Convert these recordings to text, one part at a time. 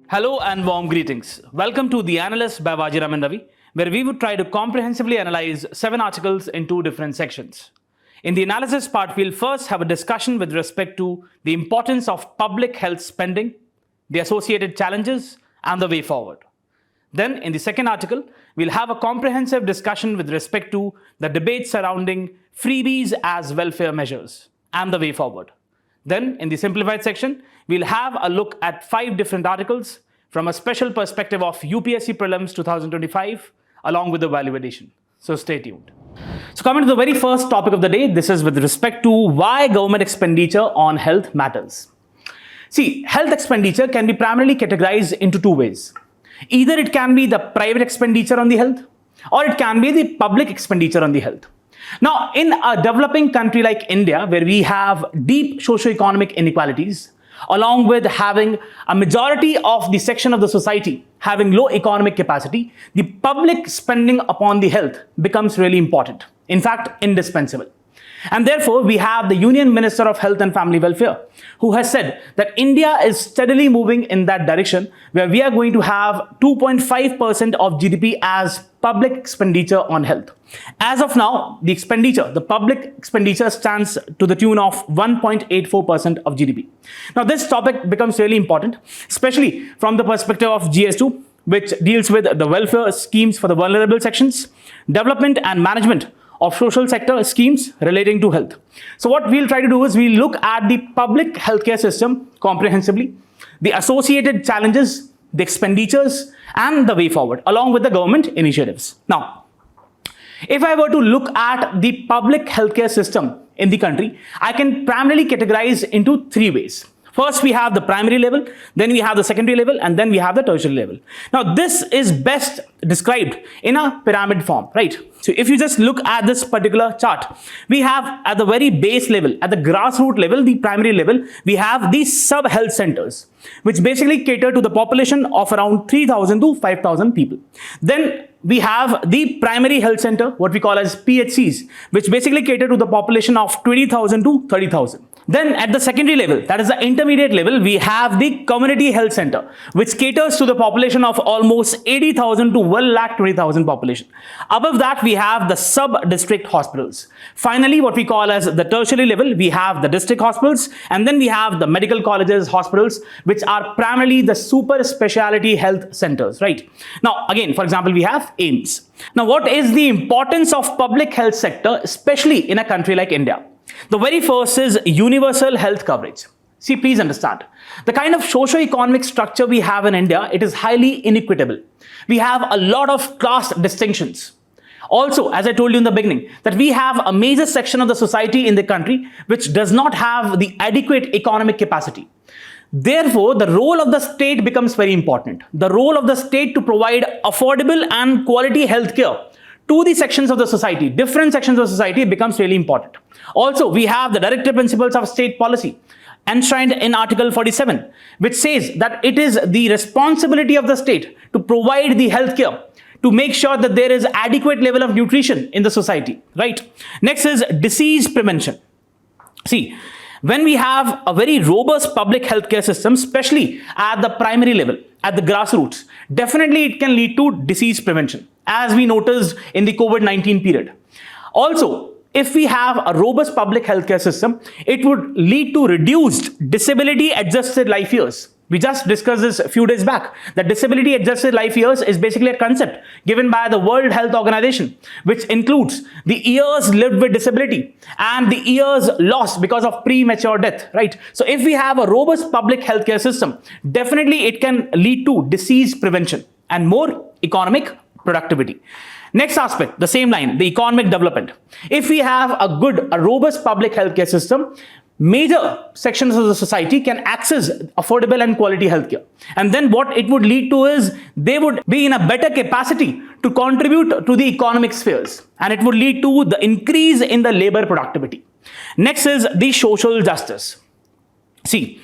Hello and warm greetings. Welcome to the Analyst by Vajiram and Ravi, where we would try to comprehensively analyze 7 articles in 2 different sections. In the analysis part, we'll first have a discussion with respect to the importance of public health spending, the associated challenges, and the way forward. Then, in the second article, we'll have a comprehensive discussion with respect to the debate surrounding freebies as welfare measures and the way forward. Then, in the simplified section, we'll have a look at 5 different articles from a special perspective of UPSC Prelims 2025, along with the value addition. So stay tuned. So coming to the very first topic of the day, this is with respect to why government expenditure on health matters. See, health expenditure can be primarily categorized into 2 ways. Either it can be the private expenditure on the health, or it can be the public expenditure on the health. Now, in a developing country like India, where we have deep socio-economic inequalities, along with having a majority of the section of the society having low economic capacity, the public spending upon the health becomes really important. In fact, indispensable. And therefore, we have the Union Minister of Health and Family Welfare, who has said that India is steadily moving in that direction, where we are going to have 2.5% of GDP as public expenditure on health. As of now, the public expenditure stands to the tune of 1.84% of GDP. Now, this topic becomes really important, especially from the perspective of GS2, which deals with the welfare schemes for the vulnerable sections, development and management of social sector schemes relating to health. So what we'll try to do is we'll look at the public healthcare system comprehensively, the associated challenges, the expenditures, and the way forward, along with the government initiatives. Now, if I were to look at the public healthcare system in the country, I can primarily categorize into 3 ways. First, we have the primary level, then we have the secondary level, and then we have the tertiary level. Now, this is best described in a pyramid form, right? So if you just look at this particular chart, we have at the very base level, at the grassroots level, the primary level, we have these sub-health centers, which basically cater to the population of around 3,000 to 5,000 people. Then we have the primary health center, what we call as PHCs, which basically cater to the population of 20,000 to 30,000. Then at the secondary level, that is the intermediate level, we have the community health center, which caters to the population of almost 80,000 to 1,20,000 population. Above that, we have the sub-district hospitals. Finally, what we call as the tertiary level, we have the district hospitals, and then we have the medical colleges, hospitals, which are primarily the super specialty health centers, right? Now, again, for example, we have ANMs. Now, what is the importance of public health sector, especially in a country like India? The very first is universal health coverage. See, please understand, the kind of socio-economic structure we have in India, it is highly inequitable. We have a lot of class distinctions. Also, as I told you in the beginning, that we have a major section of the society in the country which does not have the adequate economic capacity. Therefore, the role of the state becomes very important. The role of the state to provide affordable and quality healthcare to the sections of the society, different sections of society, becomes really important. Also, we have the directive principles of state policy enshrined in Article 47, which says that it is the responsibility of the state to provide the healthcare, to make sure that there is adequate level of nutrition in the society, right? Next is disease prevention. See, when we have a very robust public healthcare system, especially at the primary level, at the grassroots, definitely it can lead to disease prevention, as we noticed in the COVID-19 period. Also, if we have a robust public healthcare system, it would lead to reduced disability-adjusted life years. We just discussed this a few days back, that disability-adjusted life years is basically a concept given by the World Health Organization, which includes the years lived with disability and the years lost because of premature death, right? So if we have a robust public healthcare system, definitely it can lead to disease prevention and more economic productivity. Next aspect, the same line, the economic development. If we have a robust public healthcare system, major sections of the society can access affordable and quality healthcare. And then what it would lead to is they would be in a better capacity to contribute to the economic spheres, and it would lead to the increase in the labor productivity. Next is the social justice. See,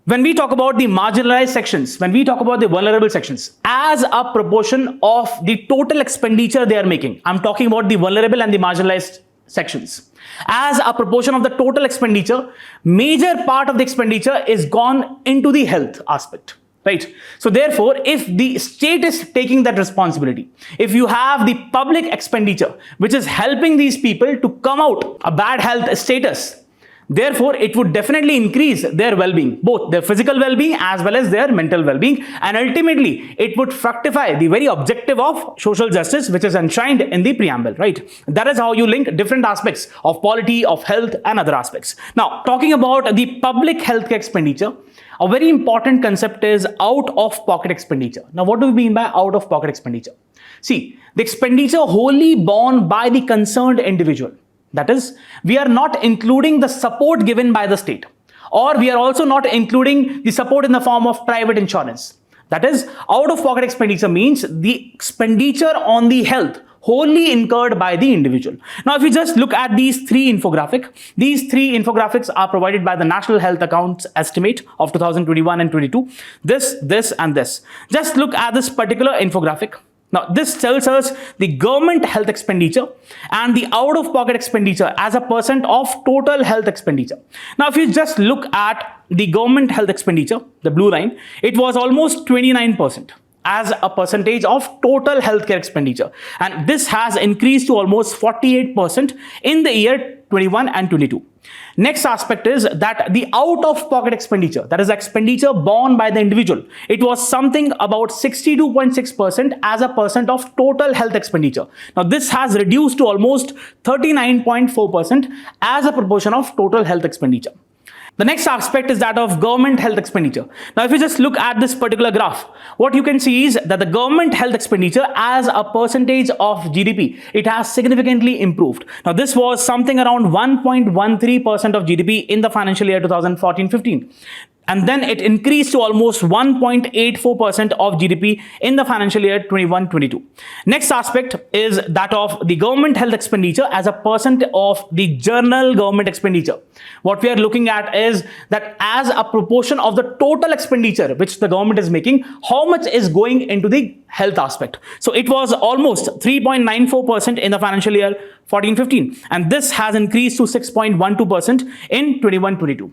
when we talk about the marginalized sections, when we talk about the vulnerable sections, as a proportion of the total expenditure they are making, I'm talking about the vulnerable and the marginalized sections. As a proportion of the total expenditure, major part of the expenditure is gone into the health aspect. Right. So therefore, if the state is taking that responsibility, if you have the public expenditure, which is helping these people to come out a bad health status, therefore, it would definitely increase their well-being, both their physical well-being as well as their mental well-being. And ultimately, it would fructify the very objective of social justice, which is enshrined in the preamble, right? That is how you link different aspects of polity, of health, and other aspects. Now, talking about the public healthcare expenditure, a very important concept is out-of-pocket expenditure. Now, what do we mean by out-of-pocket expenditure? See, the expenditure wholly borne by the concerned individual. That is, we are not including the support given by the state, or we are also not including the support in the form of private insurance. That is, out-of-pocket expenditure means the expenditure on the health wholly incurred by the individual. Now, if you just look at these three infographics are provided by the National Health Accounts Estimate of 2021 and 22. This, and this. Just look at this particular infographic. Now, this tells us the government health expenditure and the out-of-pocket expenditure as a percent of total health expenditure. Now, if you just look at the government health expenditure, the blue line, it was almost 29% as a percentage of total healthcare expenditure. And this has increased to almost 48% in the year 21 and 22. Next aspect is that the out-of-pocket expenditure, that is expenditure borne by the individual, it was something about 62.6% as a percent of total health expenditure. Now, this has reduced to almost 39.4% as a proportion of total health expenditure. The next aspect is that of government health expenditure. Now, if you just look at this particular graph, what you can see is that the government health expenditure as a percentage of GDP, it has significantly improved. Now, this was something around 1.13% of GDP in the financial year 2014-15. And then it increased to almost 1.84% of GDP in the financial year 21-22. Next aspect is that of the government health expenditure as a percent of the general government expenditure. What we are looking at is that as a proportion of the total expenditure which the government is making, how much is going into the health aspect. So it was almost 3.94% in the financial year 14-15, and this has increased to 6.12% in 21-22.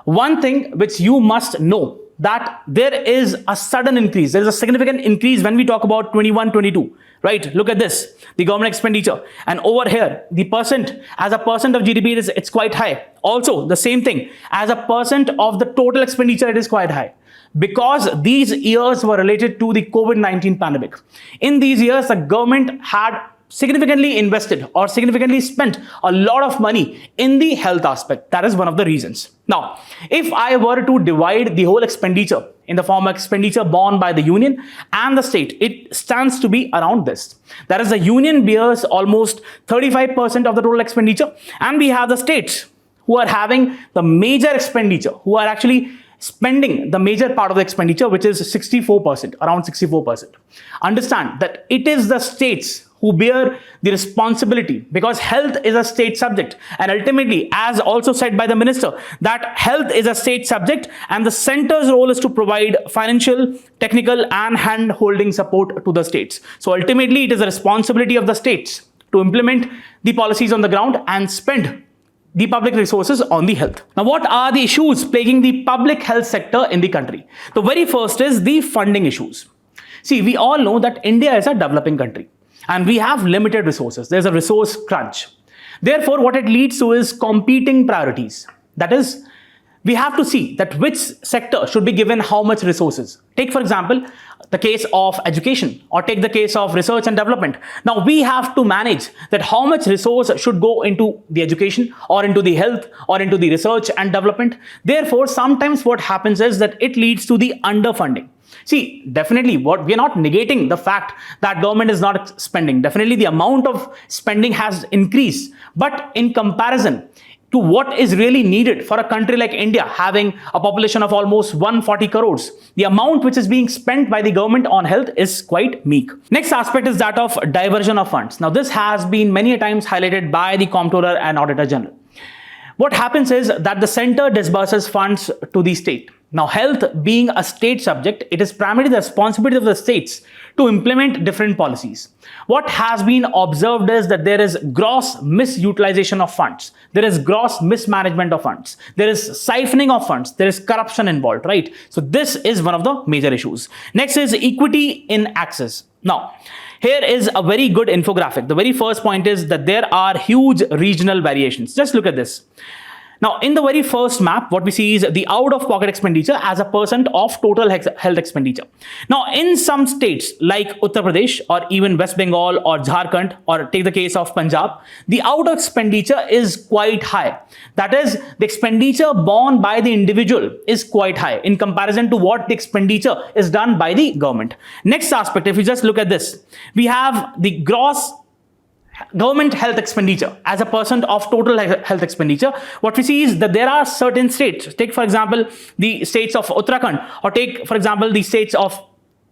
One thing which you must know, that there is a sudden increase, there is a significant increase when we talk about 21-22, right? Look at this, the government expenditure, and over here, the percent, as a percent of GDP, it's quite high. Also, the same thing, as a percent of the total expenditure, it is quite high. Because these years were related to the COVID-19 pandemic. In these years, the government had significantly invested or significantly spent a lot of money in the health aspect. That is one of the reasons. Now, if I were to divide the whole expenditure in the form of expenditure borne by the union and the state, it stands to be around this. That is, the union bears almost 35% of the total expenditure, and we have the states who are having the major expenditure, who are actually spending the major part of the expenditure, which is 64%, around 64%. Understand that it is the states who bear the responsibility, because health is a state subject, and ultimately, as also said by the minister, that health is a state subject and the center's role is to provide financial, technical and hand-holding support to the states. So ultimately, it is a responsibility of the states to implement the policies on the ground and spend the public resources on the health. Now, what are the issues plaguing the public health sector in the country? The very first is the funding issues. See, we all know that India is a developing country and we have limited resources. There's a resource crunch. Therefore, what it leads to is competing priorities. That is, we have to see that which sector should be given how much resources. Take, for example, the case of education, or take the case of research and development. Now, we have to manage that how much resource should go into the education or into the health or into the research and development. Therefore, sometimes what happens is that it leads to the underfunding. See, definitely what we are not negating the fact that government is not spending. Definitely the amount of spending has increased, but in comparison to what is really needed for a country like India, having a population of almost 140 crores, the amount which is being spent by the government on health is quite meek. Next aspect is that of diversion of funds. Now, this has been many times highlighted by the Comptroller and Auditor General. What happens is that the center disburses funds to the state. Now, health being a state subject, it is primarily the responsibility of the states to implement different policies. What has been observed is that there is gross misutilization of funds. There is gross mismanagement of funds. There is siphoning of funds. There is corruption involved, right? So this is one of the major issues. Next is equity in access. Now, here is a very good infographic. The very first point is that there are huge regional variations. Just look at this. Now, in the very first map, what we see is the out-of-pocket expenditure as a percent of total health expenditure. Now, in some states like Uttar Pradesh or even West Bengal or Jharkhand, or take the case of Punjab, the out-of expenditure is quite high. That is, the expenditure borne by the individual is quite high in comparison to what the expenditure is done by the government. Next aspect, if you just look at this, we have the gross government health expenditure as a percent of total health expenditure. What we see is that there are certain states, take for example the states of Uttarakhand, or take for example the states of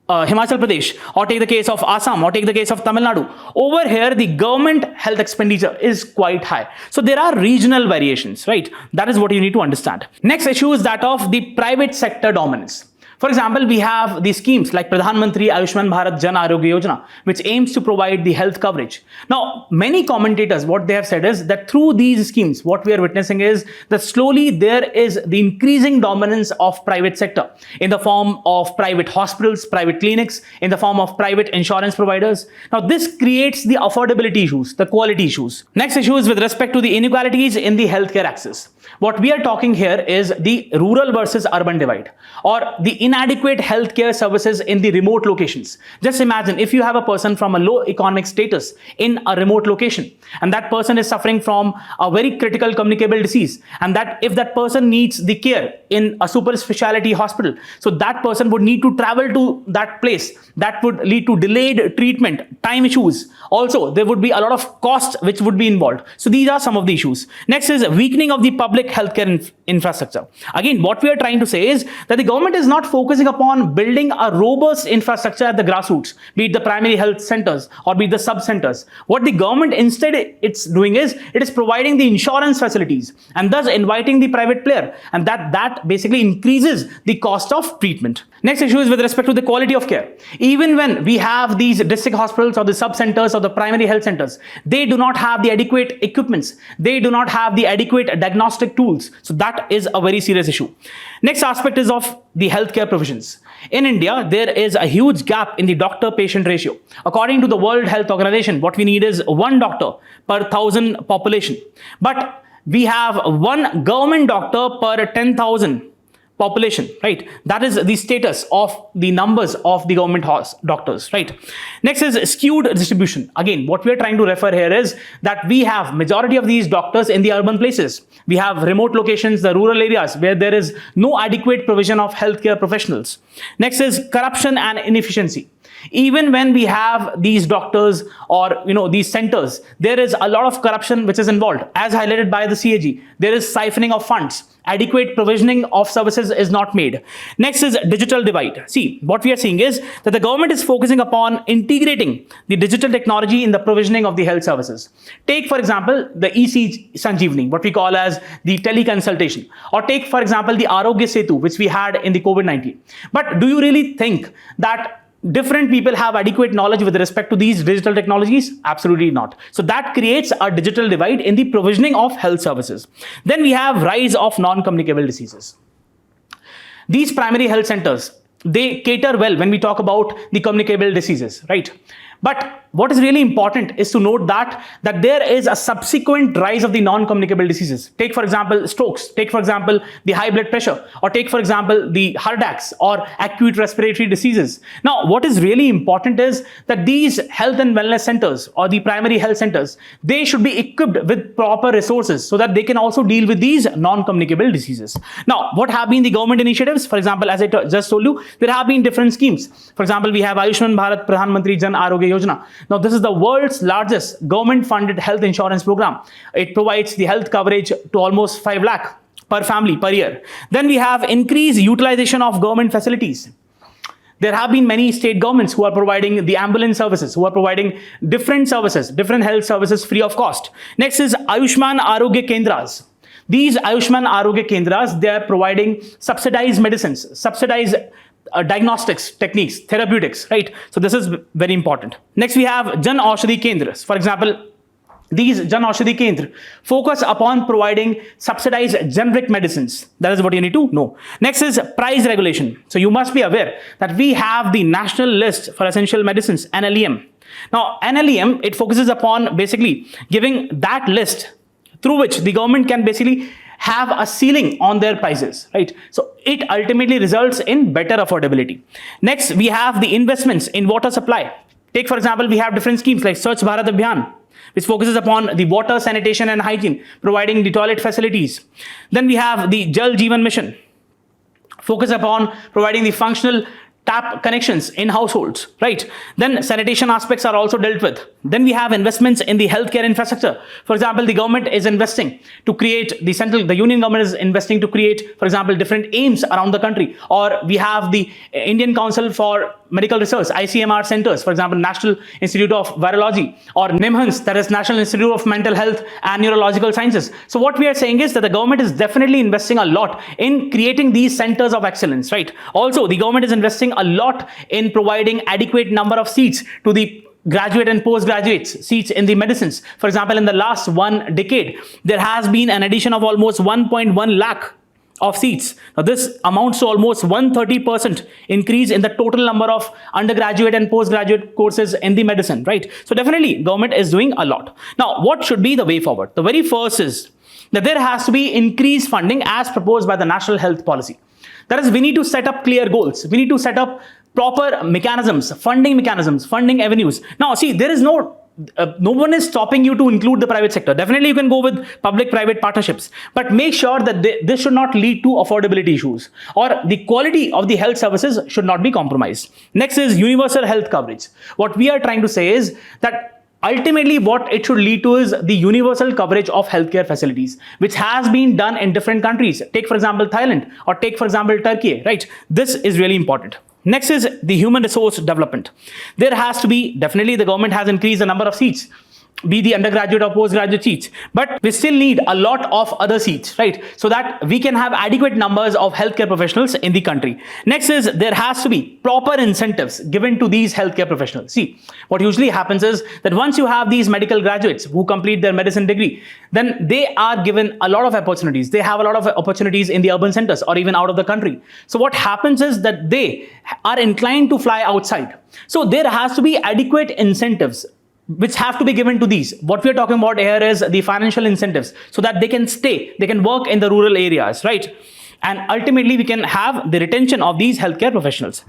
Himachal Pradesh, or take the case of Assam, or take the case of Tamil Nadu. Over here, the government health expenditure is quite high. So there are regional variations, right? That is what you need to understand. Next issue is that of the private sector dominance. For example, we have the schemes like Pradhan Mantri Ayushman Bharat Jan Arogya Yojana, which aims to provide the health coverage. Now, many commentators, what they have said is that through these schemes, what we are witnessing is that slowly there is the increasing dominance of private sector in the form of private hospitals, private clinics, in the form of private insurance providers. Now, this creates the affordability issues, the quality issues. Next issue is with respect to the inequalities in the healthcare access. What we are talking here is the rural versus urban divide, or the inadequate healthcare services in the remote locations. Just imagine if you have a person from a low economic status in a remote location, and that person is suffering from a very critical communicable disease, and that if that person needs the care in a super specialty hospital, so that person would need to travel to that place. That would lead to delayed treatment, time issues. Also, there would be a lot of costs which would be involved. So these are some of the issues. Next is weakening of the public healthcare infrastructure. Again, what we are trying to say is that the government is not focusing upon building a robust infrastructure at the grassroots, be it the primary health centers or be it the sub-centers. What the government instead it's doing is, it is providing the insurance facilities and thus inviting the private player, and that basically increases the cost of treatment. Next issue is with respect to the quality of care. Even when we have these district hospitals or the sub-centers or the primary health centers, they do not have the adequate equipments. They do not have the adequate diagnostic tools. So that is a very serious issue. Next aspect is of the healthcare provisions. In India, there is a huge gap in the doctor-patient ratio. According to the World Health Organization, what we need is 1 doctor per 1,000 population. But we have 1 government doctor per 10,000 population, right? That is the status of the numbers of the government doctors, right? Next is skewed distribution. Again, what we are trying to refer here is that we have majority of these doctors in the urban places. We have remote locations, the rural areas where there is no adequate provision of healthcare professionals. Next is corruption and inefficiency. Even when we have these doctors or these centers, there is a lot of corruption which is involved. As highlighted by the CAG, there is siphoning of funds. Adequate provisioning of services is not made. Next is digital divide. See, what we are seeing is that the government is focusing upon integrating the digital technology in the provisioning of the health services. Take, for example, the EC Sanjeevani, what we call as the teleconsultation. Or take, for example, the Arogya Setu, which we had in the COVID-19. But do you really think that different people have adequate knowledge with respect to these digital technologies? Absolutely not. So that creates a digital divide in the provisioning of health services. Then we have rise of non-communicable diseases. These primary health centers, they cater well when we talk about the communicable diseases, right? But what is really important is to note that there is a subsequent rise of the non-communicable diseases. Take, for example, strokes. Take, for example, the high blood pressure. Or take, for example, the heart attacks or acute respiratory diseases. Now, what is really important is that these health and wellness centers or the primary health centers, they should be equipped with proper resources so that they can also deal with these non-communicable diseases. Now, what have been the government initiatives? For example, as I just told you, there have been different schemes. For example, we have Ayushman Bharat Pradhan Mantri Jan Arogya Yojana. Now, this is the world's largest government-funded health insurance program. It provides the health coverage to almost 5 lakh per family per year. Then we have increased utilization of government facilities. There have been many state governments who are providing the ambulance services, who are providing different services, different health services free of cost. Next is Ayushman Arogya Kendras. these Ayushman Arogya Kendras, they are providing subsidized medicines, subsidized diagnostics techniques, therapeutics, right? So this is very important. Next, we have Jan Aushadhi Kendras. For example, these Jan Aushadhi Kendra focus upon providing subsidized generic medicines. That is what you need to know. Next is price regulation. So you must be aware that we have the National List for Essential Medicines, NLEM. Now, NLEM, it focuses upon basically giving that list through which the government can basically have a ceiling on their prices, right? So it ultimately results in better affordability. Next, we have the investments in water supply. Take, for example, we have different schemes like Swachh Bharat Abhiyan, which focuses upon the water, sanitation and hygiene, providing the toilet facilities. Then we have the Jal Jeevan Mission, focus upon providing the functional tap connections in households, right? Then sanitation aspects are also dealt with. Then we have investments in the healthcare infrastructure. For example, the government is investing to create, the union government is investing to create, for example, different AIMs around the country. Or we have the Indian Council for Medical Research, ICMR centers, for example, National Institute of Virology, or NIMHANS, that is National Institute of Mental Health and Neurological Sciences. So what we are saying is that the government is definitely investing a lot in creating these centers of excellence, right? Also, the government is investing a lot in providing adequate number of seats to the graduate and postgraduate seats in the medicines. For example, in the last 1 decade, there has been an addition of almost 1.1 lakh of seats. Now, this amounts to almost 130% increase in the total number of undergraduate and postgraduate courses in the medicine, right? So definitely, government is doing a lot. Now, what should be the way forward? The very first is that there has to be increased funding as proposed by the National Health Policy. That is, we need to set up clear goals. We need to set up proper mechanisms, funding avenues. Now, see, there is no one is stopping you to include the private sector. Definitely, you can go with public-private partnerships, but make sure that this should not lead to affordability issues, or the quality of the health services should not be compromised. Next is universal health coverage. What we are trying to say is that ultimately, what it should lead to is the universal coverage of healthcare facilities, which has been done in different countries. Take, for example, Thailand, or take, for example, Turkey, right? This is really important. Next is the human resource development. There has to be, definitely the government has increased the number of seats, be the undergraduate or postgraduate seats, but we still need a lot of other seats, right? So that we can have adequate numbers of healthcare professionals in the country. Next is there has to be proper incentives given to these healthcare professionals. See, what usually happens is that once you have these medical graduates who complete their medicine degree, then they are given a lot of opportunities. They have a lot of opportunities in the urban centers or even out of the country. So what happens is that they are inclined to fly outside. So there has to be adequate incentives which have to be given to these. What we are talking about here is the financial incentives, so that they can stay, they can work in the rural areas, right? And ultimately, we can have the retention of these healthcare professionals.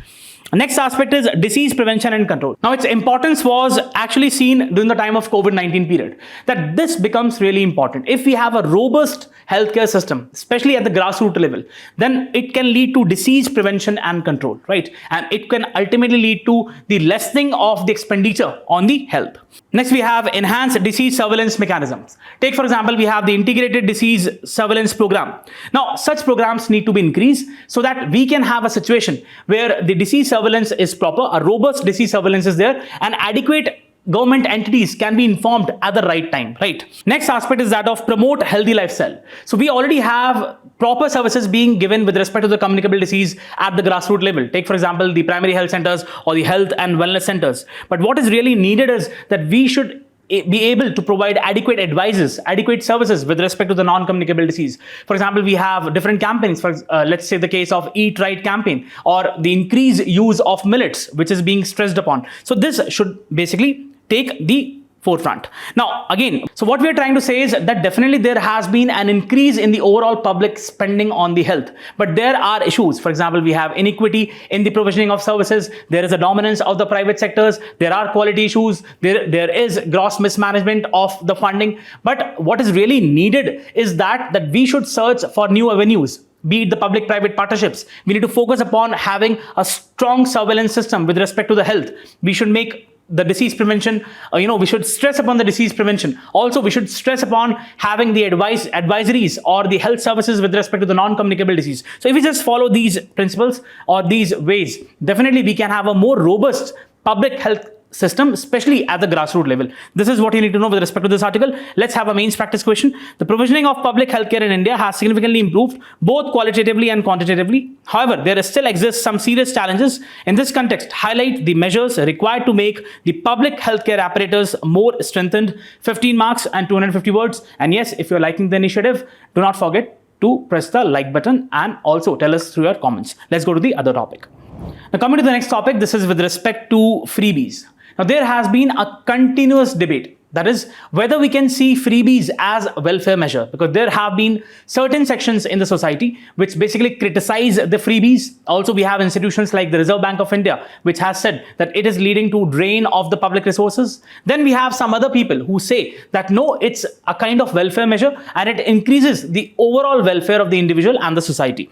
Next aspect is disease prevention and control. Now, its importance was actually seen during the time of COVID-19 period, that this becomes really important. If we have a robust healthcare system, especially at the grassroots level, then it can lead to disease prevention and control, right? And it can ultimately lead to the lessening of the expenditure on the health. Next, we have enhanced disease surveillance mechanisms. Take, for example, we have the integrated disease surveillance program. Now, such programs need to be increased so that we can have a situation where the disease surveillance is proper, a robust disease surveillance is there, and adequate government entities can be informed at the right time, right? Next aspect is that of promote healthy lifestyle. So we already have proper services being given with respect to the communicable disease at the grassroots level. Take, for example, the primary health centers or the health and wellness centers. But what is really needed is that we should be able to provide adequate advices, adequate services with respect to the non-communicable disease. For example, we have different campaigns, for let's say the case of Eat Right campaign, or the increased use of millets, which is being stressed upon. So this should basically take the forefront. Now, again, so what we are trying to say is that definitely there has been an increase in the overall public spending on the health, but there are issues. For example, we have inequity in the provisioning of services. There is a dominance of the private sectors. There are quality issues. There is gross mismanagement of the funding. But what is really needed is that we should search for new avenues, be it the public-private partnerships. We need to focus upon having a strong surveillance system with respect to the health. We should make the disease prevention, we should stress upon the disease prevention. Also, we should stress upon having the advisories or the health services with respect to the non-communicable disease. So if we just follow these principles or these ways, definitely we can have a more robust public health system, especially at the grassroots level. This is what you need to know with respect to this article. Let's have a mains practice question. The provisioning of public healthcare in India has significantly improved both qualitatively and quantitatively. However, there still exists some serious challenges. In this context, highlight the measures required to make the public healthcare apparatus more strengthened. 15 marks and 250 words. And yes, if you're liking the initiative, do not forget to press the like button and also tell us through your comments. Let's go to the other topic. Now, coming to the next topic, this is with respect to freebies. Now, there has been a continuous debate, that is whether we can see freebies as a welfare measure, because there have been certain sections in the society which basically criticize the freebies. Also, we have institutions like the Reserve Bank of India, which has said that it is leading to drain of the public resources. Then we have some other people who say that no, it's a kind of welfare measure and it increases the overall welfare of the individual and the society.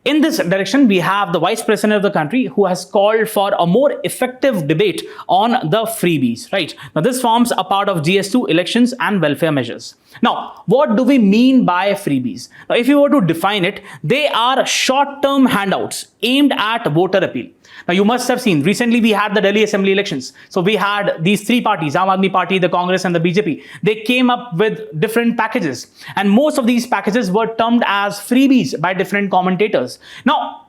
In this direction, we have the Vice President of the country who has called for a more effective debate on the freebies, right? Now, this forms a part of GS2 elections and welfare measures. Now, what do we mean by freebies? Now, if you were to define it, they are short-term handouts aimed at voter appeal. Now, you must have seen recently we had the Delhi Assembly elections. So we had these three parties, Aam Aadmi Party, the Congress and the BJP. They came up with different packages, and most of these packages were termed as freebies by different commentators. Now,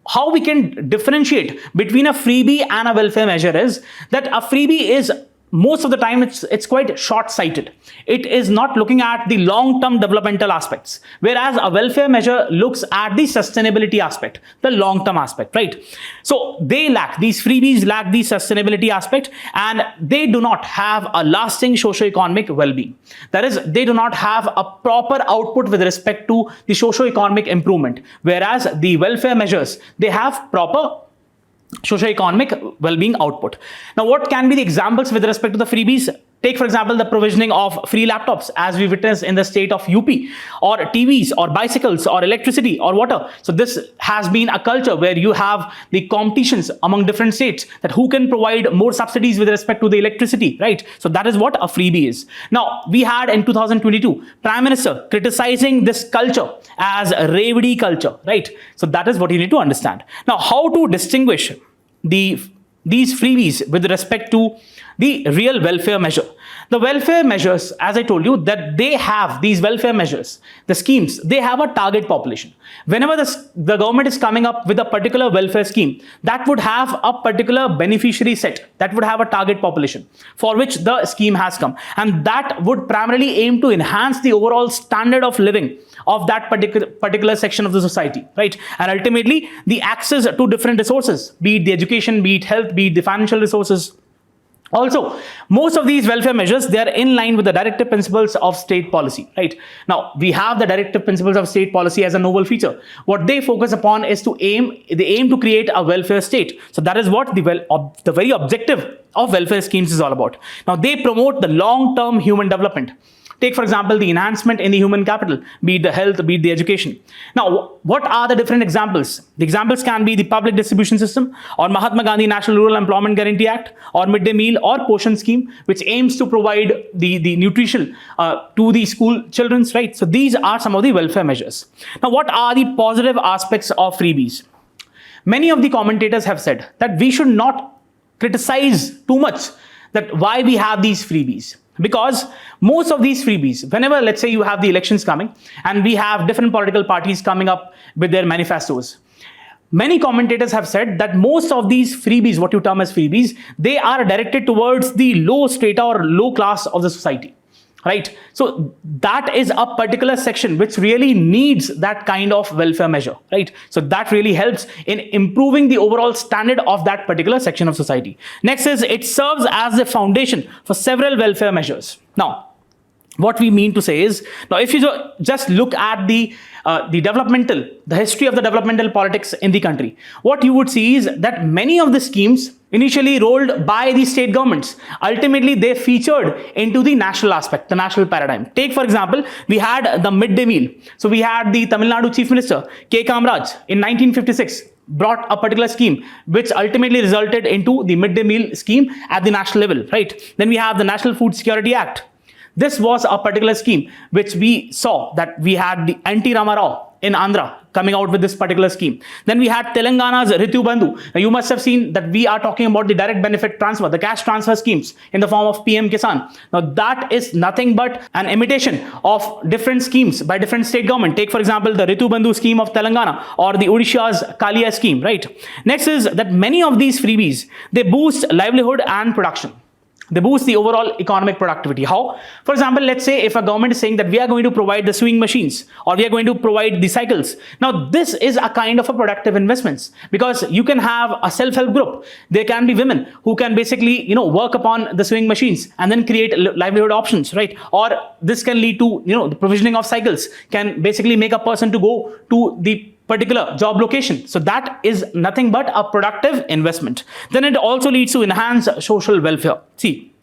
how we can differentiate between a freebie and a welfare measure is that a freebie is most of the time it's quite short-sighted. It is not looking at the long-term developmental aspects, whereas a welfare measure looks at the sustainability aspect, the long-term aspect, right? So these freebies lack the sustainability aspect, and they do not have a lasting socio-economic well-being. That is, they do not have a proper output with respect to the socio-economic improvement, whereas the welfare measures, they have proper socio-economic well-being output. Now, what can be the examples with respect to the freebies? Take, for example, the provisioning of free laptops, as we witness in the state of UP, or TVs, or bicycles, or electricity, or water. So this has been a culture where you have the competitions among different states that who can provide more subsidies with respect to the electricity, right? So that is what a freebie is. Now, we had in 2022, Prime Minister criticizing this culture as a Remedies culture, right? So that is what you need to understand. Now, how to distinguish these freebies with respect to the real welfare measure? The welfare measures, as I told you, that they have these welfare measures, the schemes, they have a target population. Whenever the government is coming up with a particular welfare scheme, that would have a particular beneficiary set, that would have a target population for which the scheme has come. And that would primarily aim to enhance the overall standard of living of that particular section of the society, right? And ultimately, the access to different resources, be it the education, be it health, be it the financial resources. Also, most of these welfare measures, they are in line with the directive principles of state policy, right? Now, we have the directive principles of state policy as a novel feature. What they focus upon is they aim to create a welfare state. So that is what the very objective of welfare schemes is all about. Now, they promote the long-term human development. Take, for example, the enhancement in the human capital, be it the health, be it the education. Now, what are the different examples? The examples can be the public distribution system, or Mahatma Gandhi National Rural Employment Guarantee Act, or midday meal or Poshan scheme, which aims to provide the nutrition to the school children, right? So these are some of the welfare measures. Now, what are the positive aspects of freebies? Many of the commentators have said that we should not criticize too much that why we have these freebies. Because most of these freebies, whenever, let's say, you have the elections coming and we have different political parties coming up with their manifestos, many commentators have said that most of these freebies, what you term as freebies, they are directed towards the low strata or low class of the society, right? So that is a particular section which really needs that kind of welfare measure, right? So that really helps in improving the overall standard of that particular section of society. Next is, it serves as the foundation for several welfare measures. Now, what we mean to say is, now if you just look at the history of the developmental politics in the country, what you would see is that many of the schemes initially rolled by the state governments, ultimately they featured into the national aspect, the national paradigm. Take, for example, we had the midday meal. So we had the Tamil Nadu Chief Minister, K. Kamaraj, in 1956, brought a particular scheme which ultimately resulted into the midday meal scheme at the national level, right? Then we have the National Food Security Act. This was a particular scheme which we saw that we had the anti-Rama Rao in Andhra coming out with this particular scheme. Then we had Telangana's Ritu Bandhu. Now you must have seen that we are talking about the direct benefit transfer, the cash transfer schemes in the form of PM Kisan. Now that is nothing but an imitation of different schemes by different state government. Take for example the Ritu Bandhu scheme of Telangana or the Odisha's Kalia scheme, right? Next is that many of these freebies, they boost livelihood and production. They boost the overall economic productivity. How? For example, let's say if a government is saying that we are going to provide the sewing machines or we are going to provide the cycles. Now, this is a kind of a productive investments because you can have a self-help group. There can be women who can basically, work upon the sewing machines and then create livelihood options, right? Or this can lead to, the provisioning of cycles can basically make a person to go to the particular job location. So that is nothing but a productive investment. Then it also leads to enhanced social welfare. See,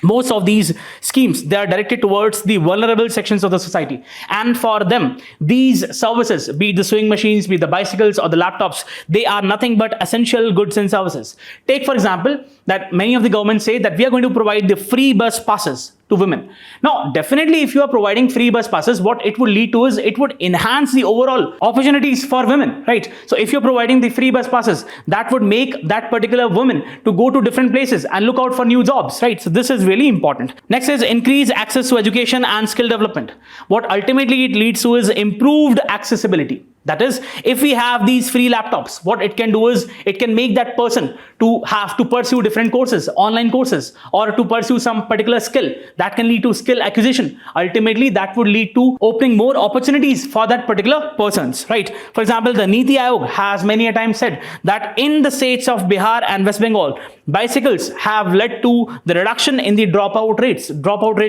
most of these schemes, they are directed towards the vulnerable sections of the society. And for them, these services, be it the sewing machines, be it the bicycles or the laptops, they are nothing but essential goods and services. Take, for example, that many of the governments say that we are going to provide the free bus passes to women. Now, definitely, if you are providing free bus passes, what it would lead to is it would enhance the overall opportunities for women, right? So if you're providing the free bus passes, that would make that particular woman to go to different places and look out for new jobs, right? So this is really important. Next is increase access to education and skill development. What ultimately it leads to is improved accessibility. That is, if we have these free laptops, what it can do is it can make that person to have to pursue different courses, online courses, or to pursue some particular skill. That can lead to skill acquisition. Ultimately, that would lead to opening more opportunities for that particular persons, right? For example, the Niti Aayog has many a time said that in the states of Bihar and West Bengal, bicycles have led to the reduction in the dropout rates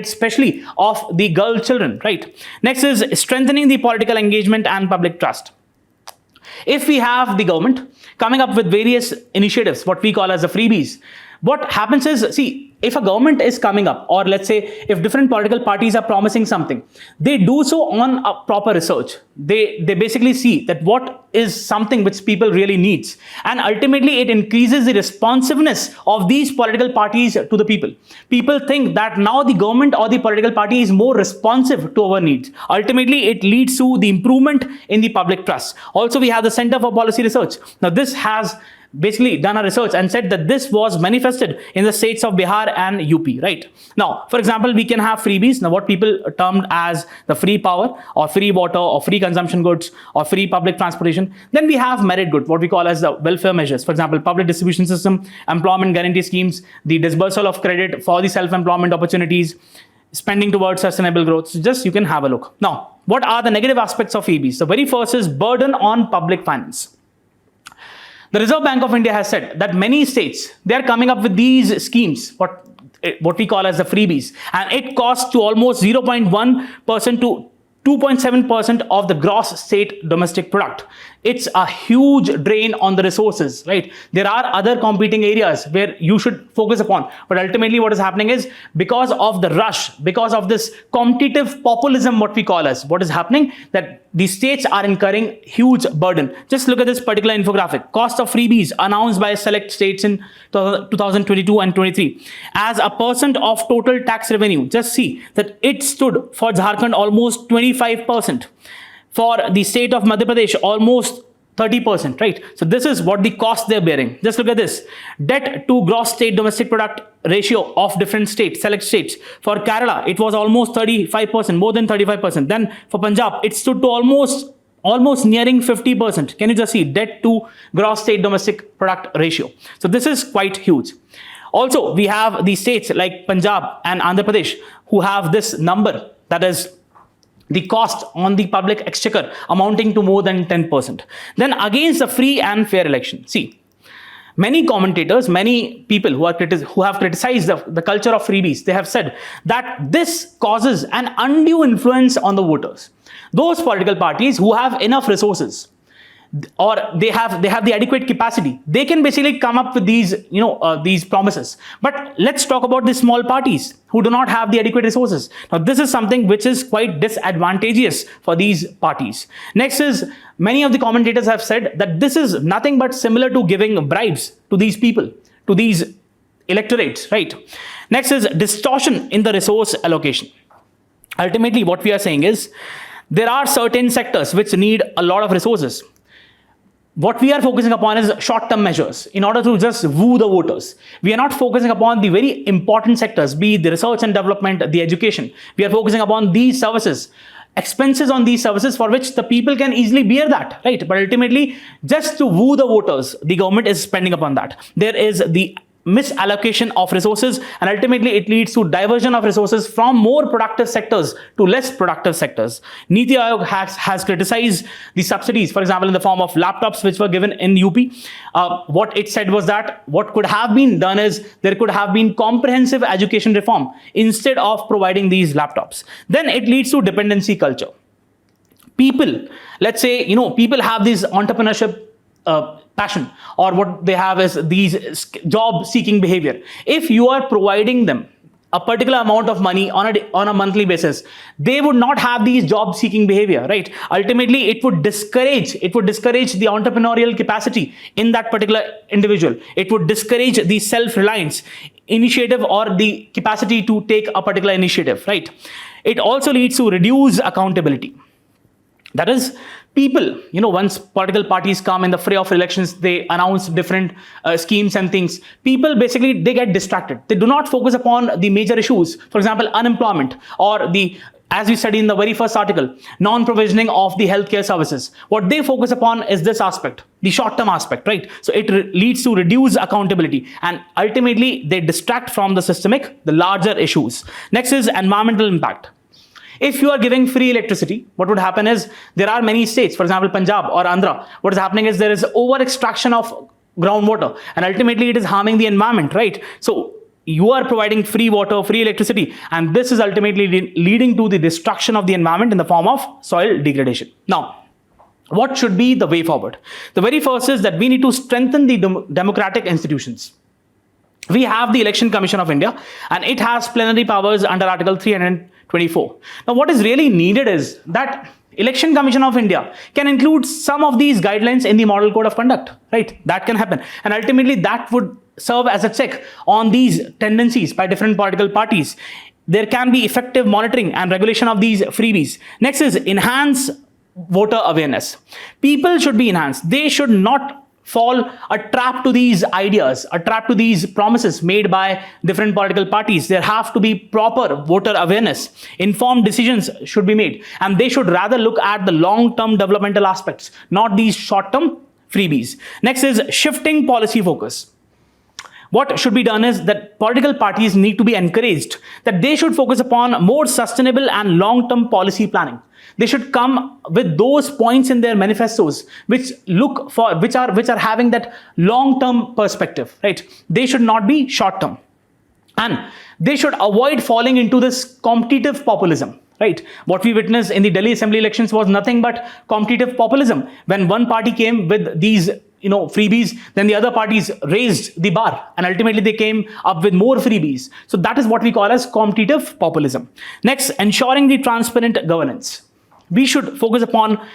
especially of the girl children, right? Next is strengthening the political engagement and public trust. If we have the government coming up with various initiatives, what we call as the freebies, what happens is, see, if a government is coming up, or let's say if different political parties are promising something, they do so on a proper research. They basically see that what is something which people really needs. And ultimately, it increases the responsiveness of these political parties to the people. People think that now the government or the political party is more responsive to our needs. Ultimately, it leads to the improvement in the public trust. Also, we have the Center for Policy Research. Now, this has basically done a research and said that this was manifested in the states of Bihar and UP, right? Now, for example, we can have freebies. Now, what people termed as the free power or free water or free consumption goods or free public transportation. Then we have merit goods, what we call as the welfare measures. For example, public distribution system, employment guarantee schemes, the disbursal of credit for the self-employment opportunities, spending towards sustainable growth. So just you can have a look. Now, what are the negative aspects of freebies? The very first is burden on public finance. The Reserve Bank of India has said that many states, they are coming up with these schemes, what we call as the freebies, and it costs to almost 0.1% to 2.7% of the gross state domestic product. It's a huge drain on the resources, right? There are other competing areas where you should focus upon. But ultimately what is happening is because of the rush, because of this competitive populism, what we call as, what is happening that the states are incurring huge burden. Just look at this particular infographic. Cost of freebies announced by select states in 2022 and 23. As a percent of total tax revenue, just see that it stood for Jharkhand almost 25%. For the state of Madhya Pradesh, almost 30%, right? So this is what the cost they're bearing. Just look at this. Debt to gross state domestic product ratio of different states, select states. For Kerala, it was almost 35%, more than 35%. Then for Punjab, it stood to almost nearing 50%. Can you just see debt to gross state domestic product ratio? So this is quite huge. Also, we have the states like Punjab and Andhra Pradesh who have this number, that is the cost on the public exchequer amounting to more than 10%. Then against the free and fair election. See, many commentators, many people who have criticized the culture of freebies, they have said that this causes an undue influence on the voters. Those political parties who have enough resources, or they have the adequate capacity, they can basically come up with these these promises. But let's talk about the small parties who do not have the adequate resources. Now this is something which is quite disadvantageous for these parties. Next is, many of the commentators have said that this is nothing but similar to giving bribes to these people, to these electorates, right? Next is distortion in the resource allocation. Ultimately what we are saying is there are certain sectors which need a lot of resources. What we are focusing upon is short-term measures in order to just woo the voters. We are not focusing upon the very important sectors, be it the research and development, the education. We are focusing upon these services, expenses on these services for which the people can easily bear that, right? But ultimately, just to woo the voters, the government is spending upon that. There is the misallocation of resources, and ultimately it leads to diversion of resources from more productive sectors to less productive sectors. Niti Aayog has criticized the subsidies, for example, in the form of laptops which were given in UP. What it said was that what could have been done is there could have been comprehensive education reform instead of providing these laptops. Then it leads to dependency culture. People, let's say, people have this entrepreneurship passion, or what they have is these job seeking behavior. If you are providing them a particular amount of money on a monthly basis, they would not have these job seeking behavior, right? Ultimately, it would discourage the entrepreneurial capacity in that particular individual. It would discourage the self-reliance, initiative, or the capacity to take a particular initiative, right? It also leads to reduced accountability. That is, people, once political parties come in the fray of elections, they announce different schemes and things. People basically, they get distracted. They do not focus upon the major issues. For example, unemployment, or as we studied in the very first article, non-provisioning of the healthcare services. What they focus upon is this aspect, the short-term aspect, right? So it leads to reduced accountability, and ultimately they distract from the systemic, the larger issues. Next is environmental impact. If you are giving free electricity, what would happen is there are many states, for example, Punjab or Andhra. What is happening is there is over extraction of groundwater, and ultimately it is harming the environment, right? So you are providing free water, free electricity, and this is ultimately leading to the destruction of the environment in the form of soil degradation. Now, what should be the way forward? The very first is that we need to strengthen the democratic institutions. We have the Election Commission of India, and it has plenary powers under Article 324. Now, what is really needed is that Election Commission of India can include some of these guidelines in the Model Code of Conduct, right? That can happen. And ultimately, that would serve as a check on these tendencies by different political parties. There can be effective monitoring and regulation of these freebies. Next is enhance voter awareness. People should be enhanced. They should not fall a trap to these ideas, a trap to these promises made by different political parties. There have to be proper voter awareness. Informed decisions should be made, and they should rather look at the long-term developmental aspects, not these short-term freebies. Next is shifting policy focus. What should be done is that political parties need to be encouraged that they should focus upon more sustainable and long-term policy planning. They should come with those points in their manifestos which are having that long-term perspective, right? They should not be short-term, and they should avoid falling into this competitive populism, right? What we witnessed in the Delhi Assembly elections was nothing but competitive populism. When one party came with these freebies, then the other parties raised the bar, and ultimately they came up with more freebies. So that is what we call as competitive populism. Next, ensuring the transparent governance. We should focus upon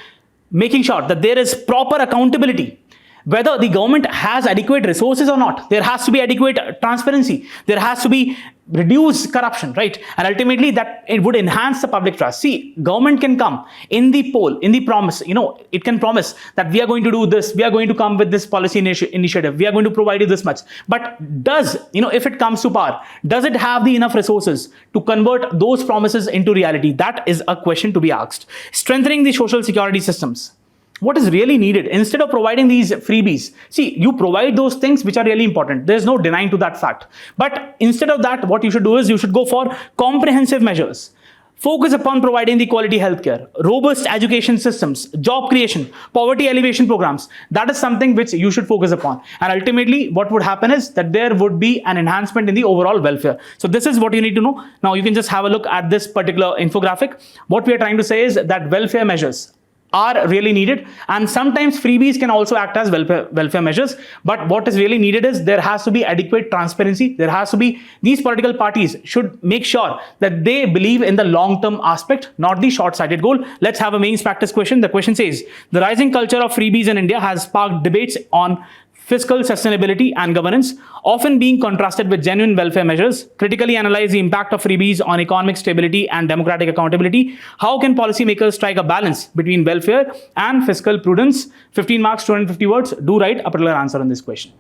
making sure that there is proper accountability. Whether the government has adequate resources or not, there has to be adequate transparency. There has to be reduced corruption, right? And ultimately that it would enhance the public trust. See, government can come in the poll, in the promise, it can promise that we are going to do this, we are going to come with this policy initiative, we are going to provide you this much. But does, if it comes to power, does it have the enough resources to convert those promises into reality? That is a question to be asked. Strengthening the social security systems. What is really needed instead of providing these freebies? See, you provide those things which are really important. There's no denying to that fact. But instead of that, what you should do is you should go for comprehensive measures. Focus upon providing the quality healthcare, robust education systems, job creation, poverty alleviation programs. That is something which you should focus upon. And ultimately, what would happen is that there would be an enhancement in the overall welfare. So this is what you need to know. Now you can just have a look at this particular infographic. What we are trying to say is that welfare measures are really needed, and sometimes freebies can also act as welfare measures. But what is really needed is there has to be adequate transparency. There has to be, these political parties should make sure that they believe in the long-term aspect, not the short-sighted goal. Let's have a mains practice question. The question says, the rising culture of freebies in India has sparked debates on fiscal sustainability and governance, often being contrasted with genuine welfare measures. Critically analyze the impact of freebies on economic stability and democratic accountability. How can policymakers strike a balance between welfare and fiscal prudence? 15 marks, 250 words. Do write a particular answer on this question.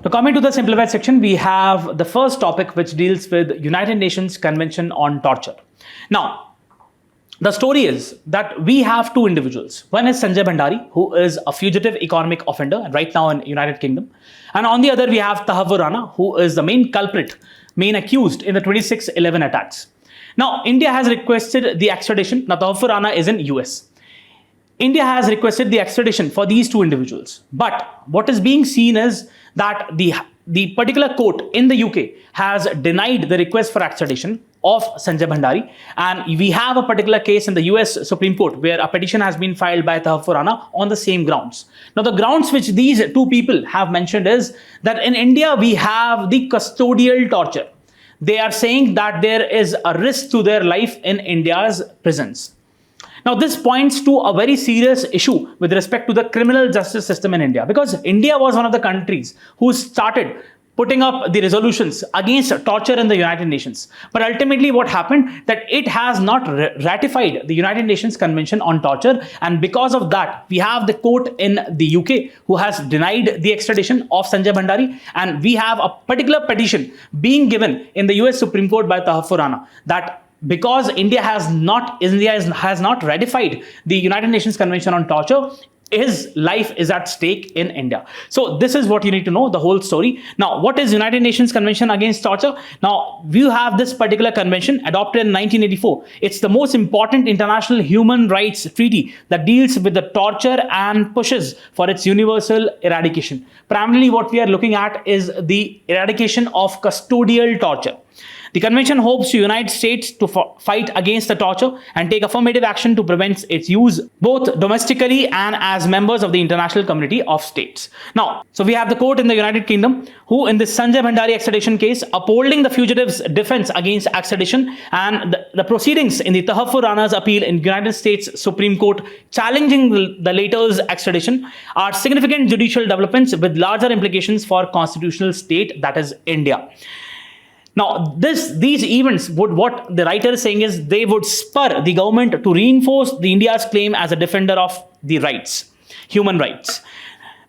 Now, coming to the simplified section, we have the first topic which deals with United Nations Convention on Torture. Now, the story is that we have two individuals. One is Sanjay Bhandari, who is a fugitive economic offender right now in United Kingdom. And on the other, we have Tahaffur Rana, who is the main culprit, main accused in the 26/11 attacks. Now, India has requested the extradition. Now, Tahaffur Rana is in US. India has requested the extradition for these two individuals. But what is being seen is that the particular court in the UK has denied the request for extradition of Sanjay Bhandari, and we have a particular case in the US Supreme Court where a petition has been filed by Tahaffur Rana on the same grounds. Now, the grounds which these two people have mentioned is that in India we have the custodial torture. They are saying that there is a risk to their life in India's prisons. Now, this points to a very serious issue with respect to the criminal justice system in India, because India was one of the countries who started putting up the resolutions against torture in the United Nations. But ultimately what happened, that it has not ratified the United Nations Convention on Torture, and because of that, we have the court in the UK who has denied the extradition of Sanjay Bhandari, and we have a particular petition being given in the US Supreme Court by Tahaffur Rana that because India has not ratified the United Nations Convention on Torture, his life is at stake in India. So this is what you need to know, the whole story. Now, what is United Nations Convention Against Torture? Now, we have this particular convention adopted in 1984. It's the most important international human rights treaty that deals with the torture and pushes for its universal eradication. Primarily what we are looking at is the eradication of custodial torture. The convention hopes to unite states to fight against the torture and take affirmative action to prevent its use both domestically and as members of the international community of states. Now, so we have the court in the United Kingdom who in this Sanjay Bhandari extradition case upholding the fugitive's defense against extradition, and the proceedings in the Tahaffur Rana's appeal in United States Supreme Court challenging the latter's extradition are significant judicial developments with larger implications for constitutional state, that is India. Now, these events what the writer is saying is they would spur the government to reinforce the India's claim as a defender of the rights, human rights,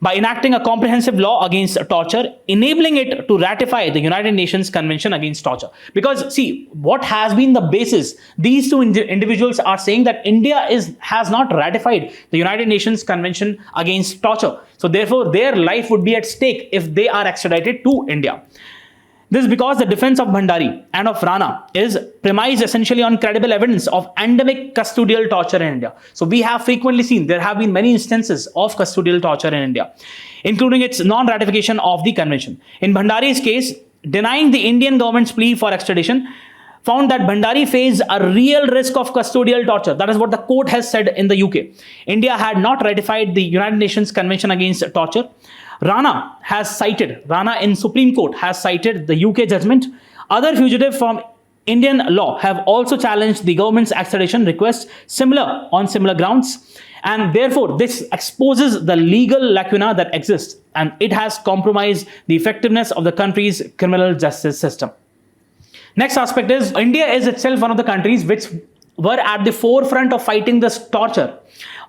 by enacting a comprehensive law against torture, enabling it to ratify the United Nations Convention Against Torture. Because see, what has been the basis? These two individuals are saying that India has not ratified the United Nations Convention Against Torture. So therefore, their life would be at stake if they are extradited to India. This is because the defense of Bhandari and of Rana is premised essentially on credible evidence of endemic custodial torture in India. So we have frequently seen there have been many instances of custodial torture in India, including its non-ratification of the convention. In Bhandari's case, denying the Indian government's plea for extradition found that Bhandari faced a real risk of custodial torture. That is what the court has said in the UK. India had not ratified the United Nations Convention Against Torture. Rana in Supreme Court has cited the UK judgment. Other fugitives from Indian law have also challenged the government's extradition request on similar grounds. And therefore, this exposes the legal lacuna that exists, and it has compromised the effectiveness of the country's criminal justice system. Next aspect is India is itself one of the countries which were at the forefront of fighting this torture.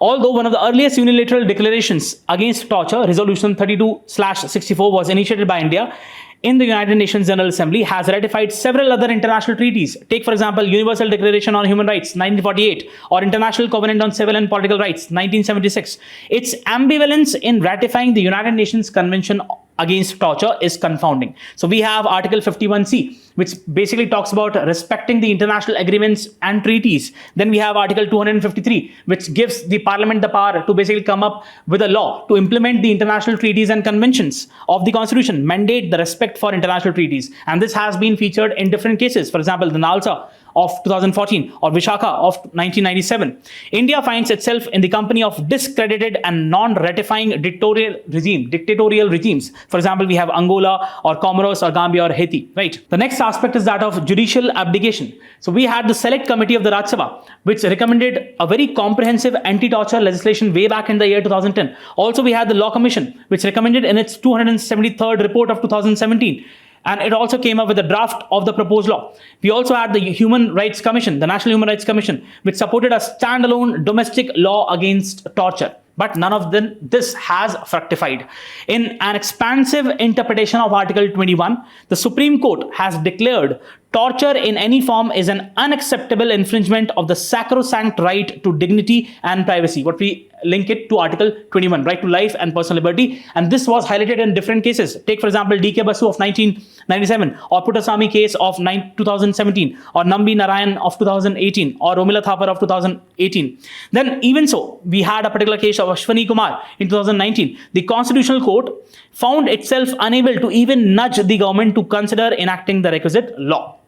Although one of the earliest unilateral declarations against torture, Resolution 32/64, was initiated by India in the United Nations General Assembly, has ratified several other international treaties. Take, for example, Universal Declaration on Human Rights, 1948, or International Covenant on Civil and Political Rights, 1976. Its ambivalence in ratifying the United Nations Convention Against Torture is confounding. So we have Article 51C, which basically talks about respecting the international agreements and treaties. Then we have Article 253, which gives the Parliament the power to basically come up with a law to implement the international treaties and conventions of the Constitution, mandate the respect for international treaties. And this has been featured in different cases. For example, the NALSA of 2014 or Vishaka of 1997. India finds itself in the company of discredited and non-ratifying dictatorial regimes. For example, we have Angola or Comoros or Gambia or Haiti, right? The next aspect is that of judicial abdication. So we had the Select Committee of the Rajya Sabha, which recommended a very comprehensive anti-torture legislation way back in the year 2010. Also, we had the Law Commission, which recommended in its 273rd report of 2017. And it also came up with a draft of the proposed law. We also had the Human Rights Commission, the National Human Rights Commission, which supported a standalone domestic law against torture. But none of this has fructified. In an expansive interpretation of Article 21, the Supreme Court has declared torture in any form is an unacceptable infringement of the sacrosanct right to dignity and privacy. What we link it to Article 21, right to life and personal liberty. And this was highlighted in different cases. Take, for example, D.K. Basu of 1997, or Puttasamy case of 2017, or Nambi Narayan of 2018, or Romila Thapar of 2018. Then even so, we had a particular case of Ashwani Kumar in 2019. The Constitutional Court found itself unable to even nudge the government to consider enacting the requisite law.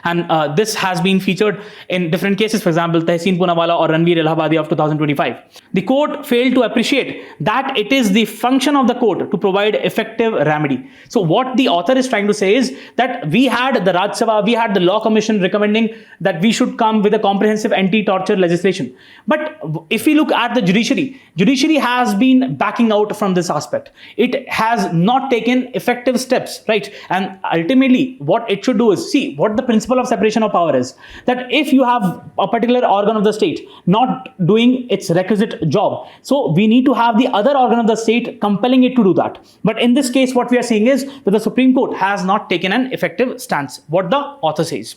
And this has been featured in different cases, for example, Tehseen Poonawala or Ranveer Allahabadi of 2025. The court failed to appreciate that it is the function of the court to provide effective remedy. So what the author is trying to say is that we had the Rajya Sabha, we had the Law Commission recommending that we should come with a comprehensive anti-torture legislation. But if we look at the judiciary has been backing out from this aspect. It has not taken effective steps, right? And ultimately, what it should do is see what the principle of separation of power is, that if you have a particular organ of the state not doing its requisite job, so we need to have the other organ of the state compelling it to do that. But in this case, what we are seeing is that the Supreme Court has not taken an effective stance. What the author says.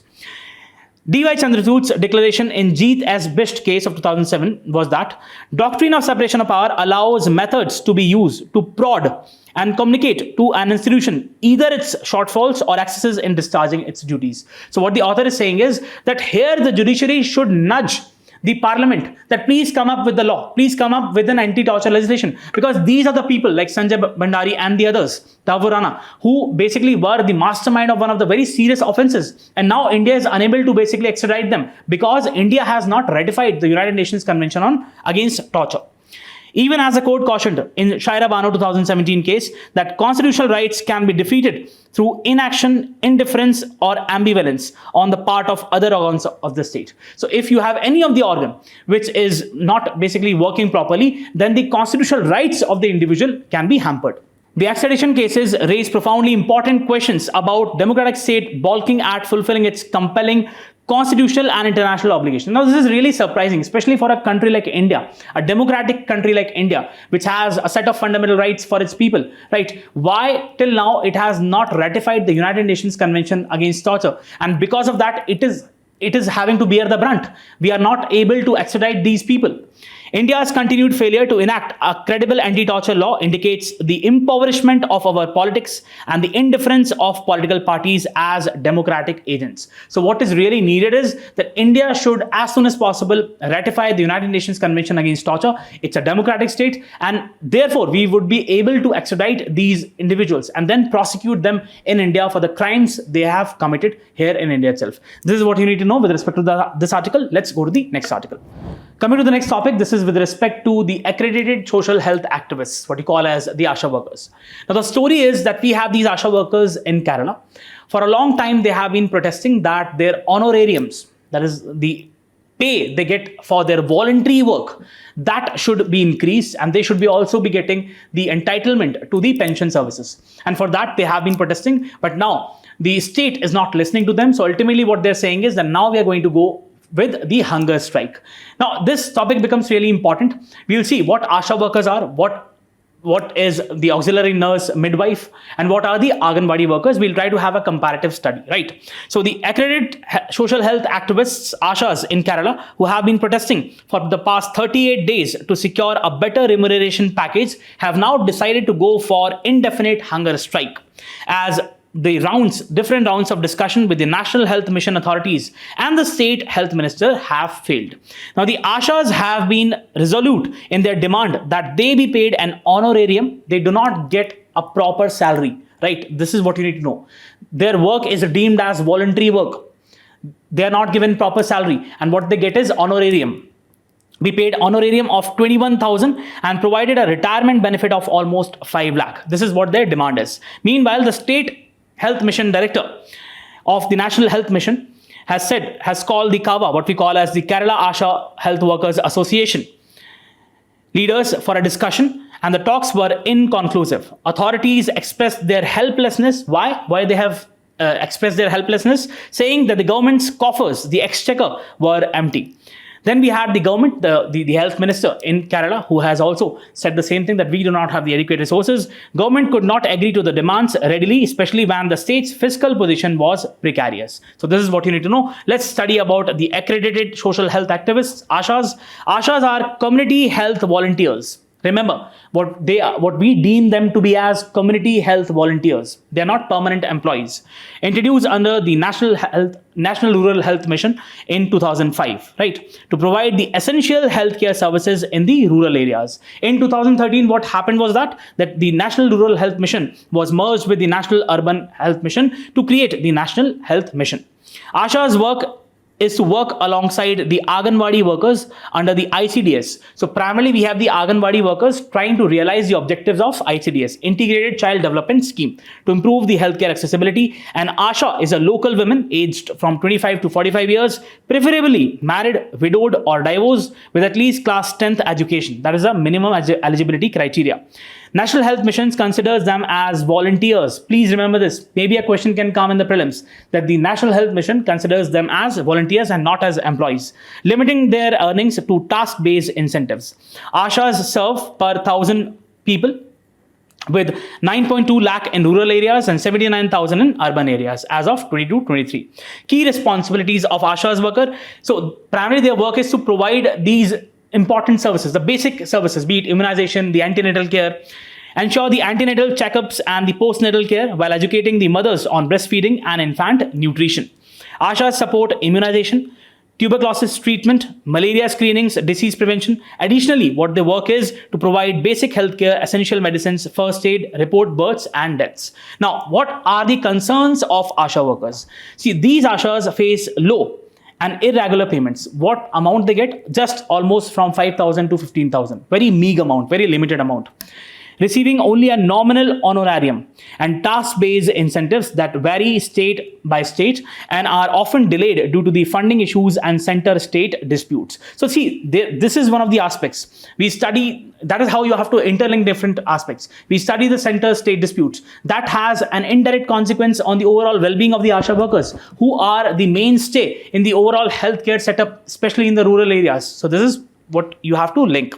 D.Y. Chandrachud's declaration in Jeet S. Bisht case of 2007 was that doctrine of separation of power allows methods to be used to prod and communicate to an institution either its shortfalls or excesses in discharging its duties. So what the author is saying is that here the judiciary should nudge the parliament that please come up with the law, please come up with an anti-torture legislation, because these are the people like Sanjay Bhandari and the others, Tavur Rana, who basically were the mastermind of one of the very serious offenses, and now India is unable to basically extradite them because India has not ratified the United Nations Convention on Against Torture. Even as the court cautioned in Shaira Bano 2017 case that constitutional rights can be defeated through inaction, indifference, or ambivalence on the part of other organs of the state. So if you have any of the organ which is not basically working properly, then the constitutional rights of the individual can be hampered. The extradition cases raise profoundly important questions about democratic state balking at fulfilling its compelling constitutional and international obligations. Now, this is really surprising, especially for a country like India, a democratic country like India, which has a set of fundamental rights for its people, right? Why till now it has not ratified the United Nations Convention Against Torture? And because of that, it is having to bear the brunt. We are not able to extradite these people. India's continued failure to enact a credible anti-torture law indicates the impoverishment of our politics and the indifference of political parties as democratic agents. So what is really needed is that India should, as soon as possible, ratify the United Nations Convention Against Torture. It's a democratic state, and therefore we would be able to extradite these individuals and then prosecute them in India for the crimes they have committed here in India itself. This is what you need to know with respect to this article. Let's go to the next article. Coming to the next topic, this is with respect to the accredited social health activists, what you call as the ASHA workers. Now, the story is that we have these ASHA workers in Kerala. For a long time, they have been protesting that their honorariums, that is the pay they get for their voluntary work, that should be increased, and they should also be getting the entitlement to the pension services. And for that, they have been protesting, but now the state is not listening to them. So ultimately, what they're saying is that now we are going to go with the hunger strike. Now, this topic becomes really important. We'll see what ASHA workers are, what is the auxiliary nurse midwife, and what are the Anganwadi workers. We'll try to have a comparative study, right? So the accredited social health activists, ASHAs in Kerala, who have been protesting for the past 38 days to secure a better remuneration package, have now decided to go for indefinite hunger strike, as the different rounds of discussion with the National Health Mission authorities and the state health minister have failed. Now, the ASHAs have been resolute in their demand that they be paid an honorarium. They do not get a proper salary, right? This is what you need to know. Their work is deemed as voluntary work. They are not given proper salary, and what they get is honorarium. We paid honorarium of 21,000 and provided a retirement benefit of almost 5 lakh. This is what their demand is. Meanwhile, the State Health Mission Director of the National Health Mission has called the KAVA, what we call as the Kerala ASHA Health Workers Association, leaders for a discussion, and the talks were inconclusive. Authorities expressed their helplessness. Why they have expressed their helplessness? Saying that the government's coffers, the exchequer, were empty. Then we had the government, the health minister in Kerala, who has also said the same thing, that we do not have the adequate resources. Government could not agree to the demands readily, especially when the state's fiscal position was precarious. So this is what you need to know. Let's study about the accredited social health activists, ASHAs. ASHAs are community health volunteers. Remember, what we deem them to be as community health volunteers. They are not permanent employees. Introduced under the National Rural Health Mission in 2005, right? To provide the essential healthcare services in the rural areas. In 2013, what happened was that the National Rural Health Mission was merged with the National Urban Health Mission to create the National Health Mission. ASHA's work is to work alongside the Anganwadi workers under the ICDS. So primarily we have the Anganwadi workers trying to realize the objectives of ICDS, Integrated Child Development Scheme, to improve the healthcare accessibility. And ASHA is a local woman aged from 25 to 45 years, preferably married, widowed or divorced with at least class 10th education. That is a minimum eligibility criteria. National Health Missions considers them as volunteers. Please remember this. Maybe a question can come in the prelims, that the National Health Mission considers them as volunteers and not as employees, limiting their earnings to task-based incentives. ASHAs serve per 1,000 people, with 9.2 lakh in rural areas and 79,000 in urban areas as of 22-23. Key responsibilities of ASHA's worker. So primarily their work is to provide these important services, the basic services, be it immunization, the antenatal care, ensure the antenatal checkups and the postnatal care, while educating the mothers on breastfeeding and infant nutrition. ASHAs support immunization, tuberculosis treatment, malaria screenings, disease prevention. Additionally, what their work is to provide basic healthcare, essential medicines, first aid, report births and deaths. Now, what are the concerns of ASHA workers? See, these ASHAs face low and irregular payments. What amount they get? Just almost from 5,000 to 15,000. Very meager amount, very limited amount. Receiving only a nominal honorarium and task-based incentives that vary state by state and are often delayed due to the funding issues and center-state disputes. So see, this is one of the aspects. We study, that is how you have to interlink different aspects. We study the center-state disputes. That has an indirect consequence on the overall well-being of the ASHA workers, who are the mainstay in the overall healthcare setup, especially in the rural areas. So this is what you have to link.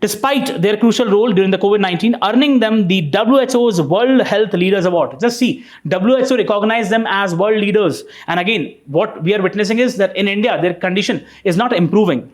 Despite their crucial role during the COVID-19, earning them the WHO's World Health Leaders Award. Just see, WHO recognized them as world leaders. And again, what we are witnessing is that in India, their condition is not improving.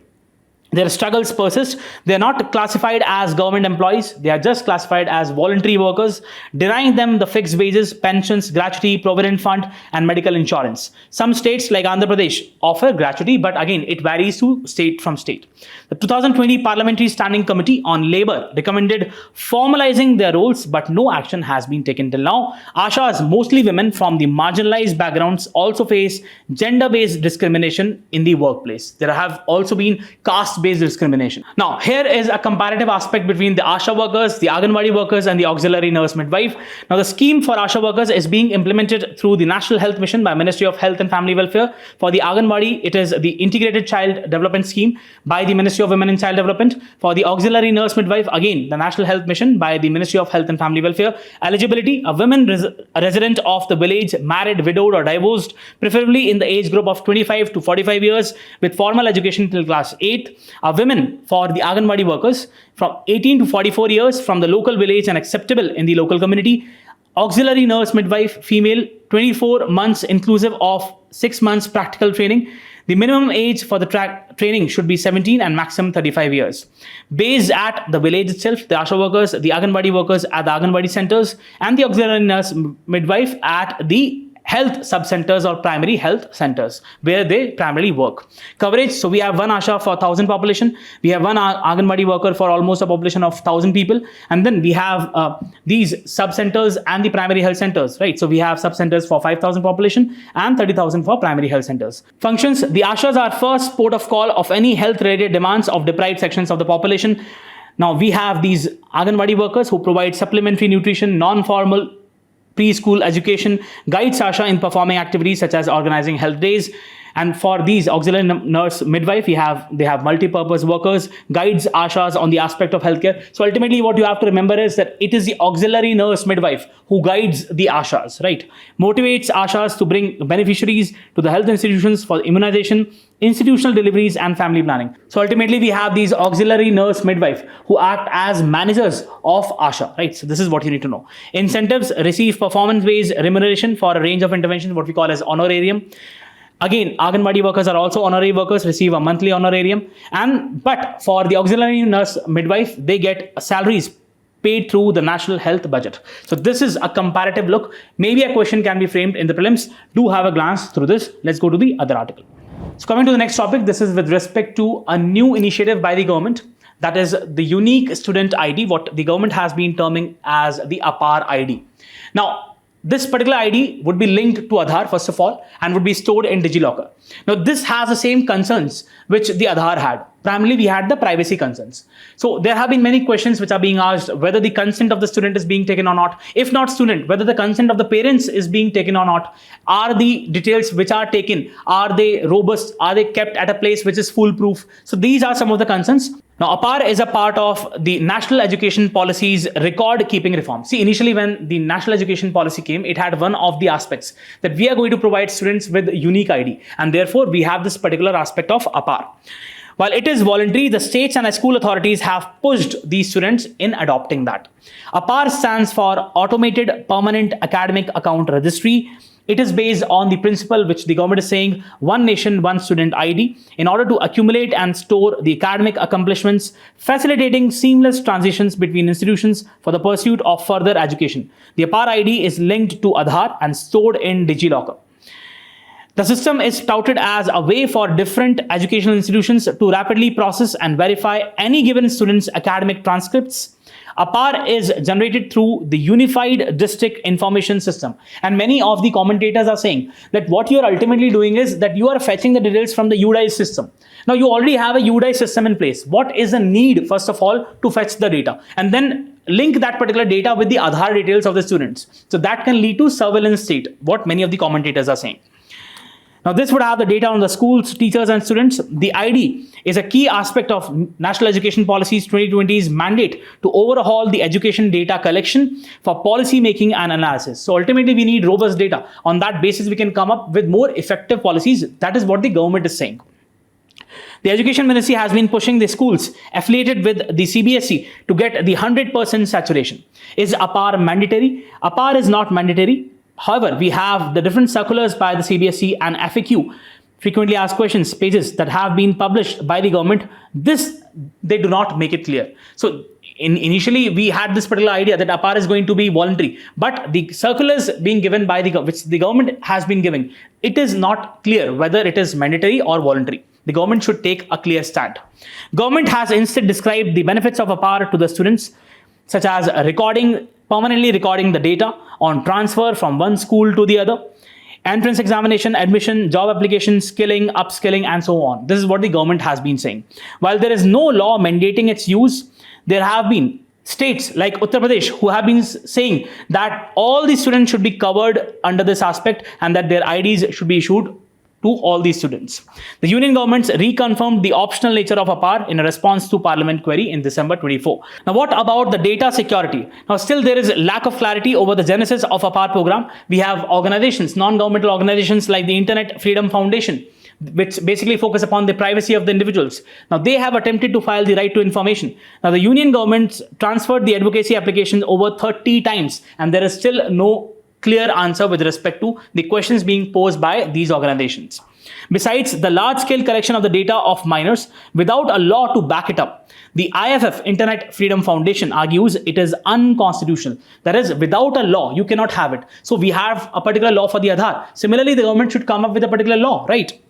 Their struggles persist. They are not classified as government employees. They are just classified as voluntary workers, denying them the fixed wages, pensions, gratuity, provident fund, and medical insurance. Some states like Andhra Pradesh offer gratuity, but again, it varies to state from state. The 2020 Parliamentary Standing Committee on Labour recommended formalizing their roles, but no action has been taken till now. ASHAs, mostly women from the marginalized backgrounds, also face gender-based discrimination in the workplace. There have also been caste-based discrimination. Now, here is a comparative aspect between the ASHA workers, the Anganwadi workers, and the auxiliary nurse midwife. Now, the scheme for ASHA workers is being implemented through the National Health Mission by Ministry of Health and Family Welfare. For the Anganwadi, it is the Integrated Child Development Scheme by the Ministry of Women and Child Development. For the auxiliary nurse midwife, again, the National Health Mission by the Ministry of Health and Family Welfare. Eligibility: a woman a resident of the village, married, widowed, or divorced, preferably in the age group of 25 to 45 years, with formal education till class 8. A women for the Anganwadi workers from 18 to 44 years from the local village and acceptable in the local community. Auxiliary nurse midwife, female, 24 months inclusive of 6 months practical training. The minimum age for the training should be 17 and maximum 35 years. Based at the village itself, the ASHA workers, the Anganwadi workers at the Anganwadi centers, and the auxiliary nurse midwife at the health sub-centers or primary health centers where they primarily work. Coverage, so we have one ASHA for 1,000 population, we have one Anganwadi worker for almost a population of 1,000 people, and then we have these sub-centers and the primary health centers, right? So we have sub-centers for 5,000 population and 30,000 for primary health centers. Functions, the ASHAs are first port of call of any health-related demands of deprived sections of the population. Now we have these Anganwadi workers who provide supplementary nutrition, non-formal preschool education, guides ASHA in performing activities such as organizing health days. And for these auxiliary nurse midwife, they have multi-purpose workers, guides ASHAs on the aspect of healthcare. So ultimately what you have to remember is that it is the auxiliary nurse midwife who guides the ASHAs, right? Motivates ASHAs to bring beneficiaries to the health institutions for immunization, institutional deliveries and family planning. So ultimately we have these auxiliary nurse midwife who act as managers of ASHA, right? So this is what you need to know. Incentives, receive performance-based remuneration for a range of interventions, what we call as honorarium. Again, Anganwadi workers are also honorary workers, receive a monthly honorarium. But for the auxiliary nurse midwife, they get salaries paid through the national health budget. So this is a comparative look. Maybe a question can be framed in the prelims. Do have a glance through this. Let's go to the other article. So coming to the next topic, this is with respect to a new initiative by the government. That is the unique student ID, what the government has been terming as the APAAR ID. Now, this particular ID would be linked to Aadhaar, first of all, and would be stored in DigiLocker. Now, this has the same concerns which the Aadhaar had. Primarily, we had the privacy concerns. So there have been many questions which are being asked, whether the consent of the student is being taken or not. If not student, whether the consent of the parents is being taken or not. Are the details which are taken, are they robust? Are they kept at a place which is foolproof? So these are some of the concerns. Now, APAAR is a part of the National Education Policy's record keeping reform. See, initially when the National Education Policy came, it had one of the aspects that we are going to provide students with unique ID. And therefore, we have this particular aspect of APAAR. While it is voluntary, the states and school authorities have pushed these students in adopting that. APAAR stands for Automated Permanent Academic Account Registry. It is based on the principle which the government is saying, one nation, one student ID, in order to accumulate and store the academic accomplishments, facilitating seamless transitions between institutions for the pursuit of further education. The APAAR ID is linked to Aadhaar and stored in DigiLocker. The system is touted as a way for different educational institutions to rapidly process and verify any given student's academic transcripts. APAAR is generated through the Unified District Information System. And many of the commentators are saying that what you are ultimately doing is that you are fetching the details from the UDI system. Now you already have a UDI system in place. What is the need, first of all, to fetch the data? And then link that particular data with the Aadhaar details of the students. So that can lead to surveillance state, what many of the commentators are saying. Now, this would have the data on the schools, teachers, and students. The ID is a key aspect of National Education Policy's 2020's mandate to overhaul the education data collection for policy making and analysis. So ultimately, we need robust data. On that basis, we can come up with more effective policies. That is what the government is saying. The Education Ministry has been pushing the schools affiliated with the CBSE to get the 100% saturation. Is APAAR mandatory? APAAR is not mandatory. However, we have the different circulars by the CBSE and FAQ, frequently asked questions, pages that have been published by the government. They do not make it clear. So initially, we had this particular idea that APAAR is going to be voluntary, but the circulars being given by which the government has been giving, it is not clear whether it is mandatory or voluntary. The government should take a clear stand. Government has instead described the benefits of APAAR to the students, such as permanently recording the data on transfer from one school to the other, entrance examination, admission, job application, skilling, upskilling, and so on. This is what the government has been saying. While there is no law mandating its use, there have been states like Uttar Pradesh who have been saying that all the students should be covered under this aspect and that their IDs should be issued to all these students. The union governments reconfirmed the optional nature of APAAR in a response to Parliament query in December 24. Now, what about the data security? Now, still there is lack of clarity over the genesis of APAAR program. We have organizations, non-governmental organizations like the Internet Freedom Foundation, which basically focus upon the privacy of the individuals. Now, they have attempted to file the right to information. Now, the union governments transferred the advocacy application over 30 times, and there is still no clear answer with respect to the questions being posed by these organizations. Besides the large-scale collection of the data of minors without a law to back it up, the IFF, Internet Freedom Foundation, argues it is unconstitutional. That is, without a law, you cannot have it. So we have a particular law for the Aadhaar. Similarly, the government should come up with a particular law, right?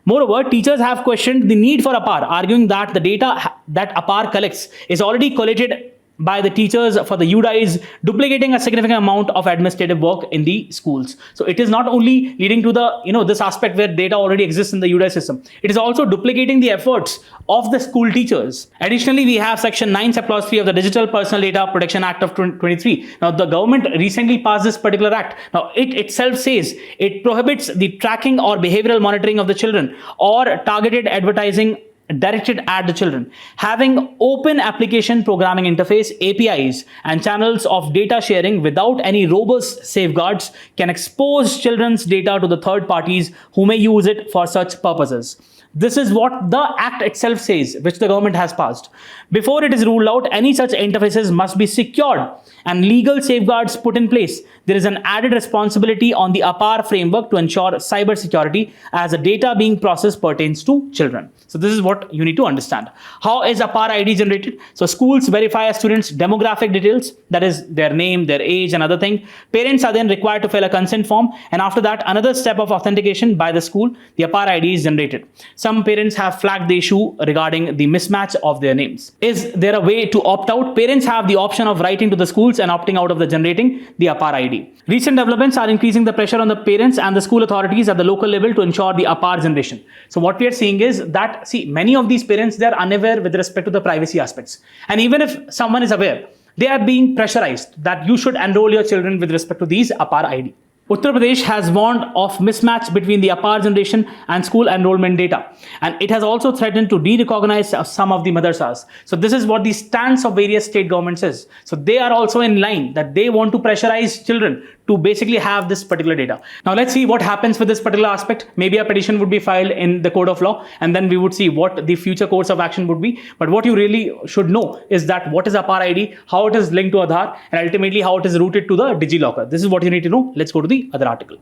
Moreover, teachers have questioned the need for APAAR, arguing that the data that APAAR collects is already collated by the teachers for the UIDs, duplicating a significant amount of administrative work in the schools. So it is not only leading to the, this aspect where data already exists in the UID system. It is also duplicating the efforts of the school teachers. Additionally, we have Section 9 Subclause 3 of the Digital Personal Data Protection Act of 2023. Now, the government recently passed this particular act. Now, it itself says it prohibits the tracking or behavioral monitoring of the children or targeted advertising directed at the children. Having open application programming interface, APIs, and channels of data sharing without any robust safeguards can expose children's data to the third parties who may use it for such purposes. This is what the act itself says, which the government has passed. Before it is ruled out, any such interfaces must be secured and legal safeguards put in place. There is an added responsibility on the APAAR framework to ensure cyber security as the data being processed pertains to children. So this is what you need to understand. How is APAAR ID generated? So schools verify a student's demographic details, that is their name, their age, and other thing. Parents are then required to fill a consent form, and after that, another step of authentication by the school, the APAAR ID is generated. Some parents have flagged the issue regarding the mismatch of their names. Is there a way to opt out? Parents have the option of writing to the schools and opting out of the generating the APAAR ID. Recent developments are increasing the pressure on the parents and the school authorities at the local level to ensure the APAAR generation. So what we are seeing is that, many of these parents, they are unaware with respect to the privacy aspects. And even if someone is aware, they are being pressurized that you should enroll your children with respect to these APAAR ID. Uttar Pradesh has warned of mismatch between the APAAR generation and school enrollment data. And it has also threatened to de-recognize some of the madrasas. So this is what the stance of various state governments is. So they are also in line that they want to pressurize children to basically have this particular data. Now let's see what happens with this particular aspect. Maybe a petition would be filed in the code of law, and then we would see what the future course of action would be. But what you really should know is that what is APAAR ID, how it is linked to Aadhaar, and ultimately how it is routed to the DigiLocker. This is what you need to know. Let's go to the other article.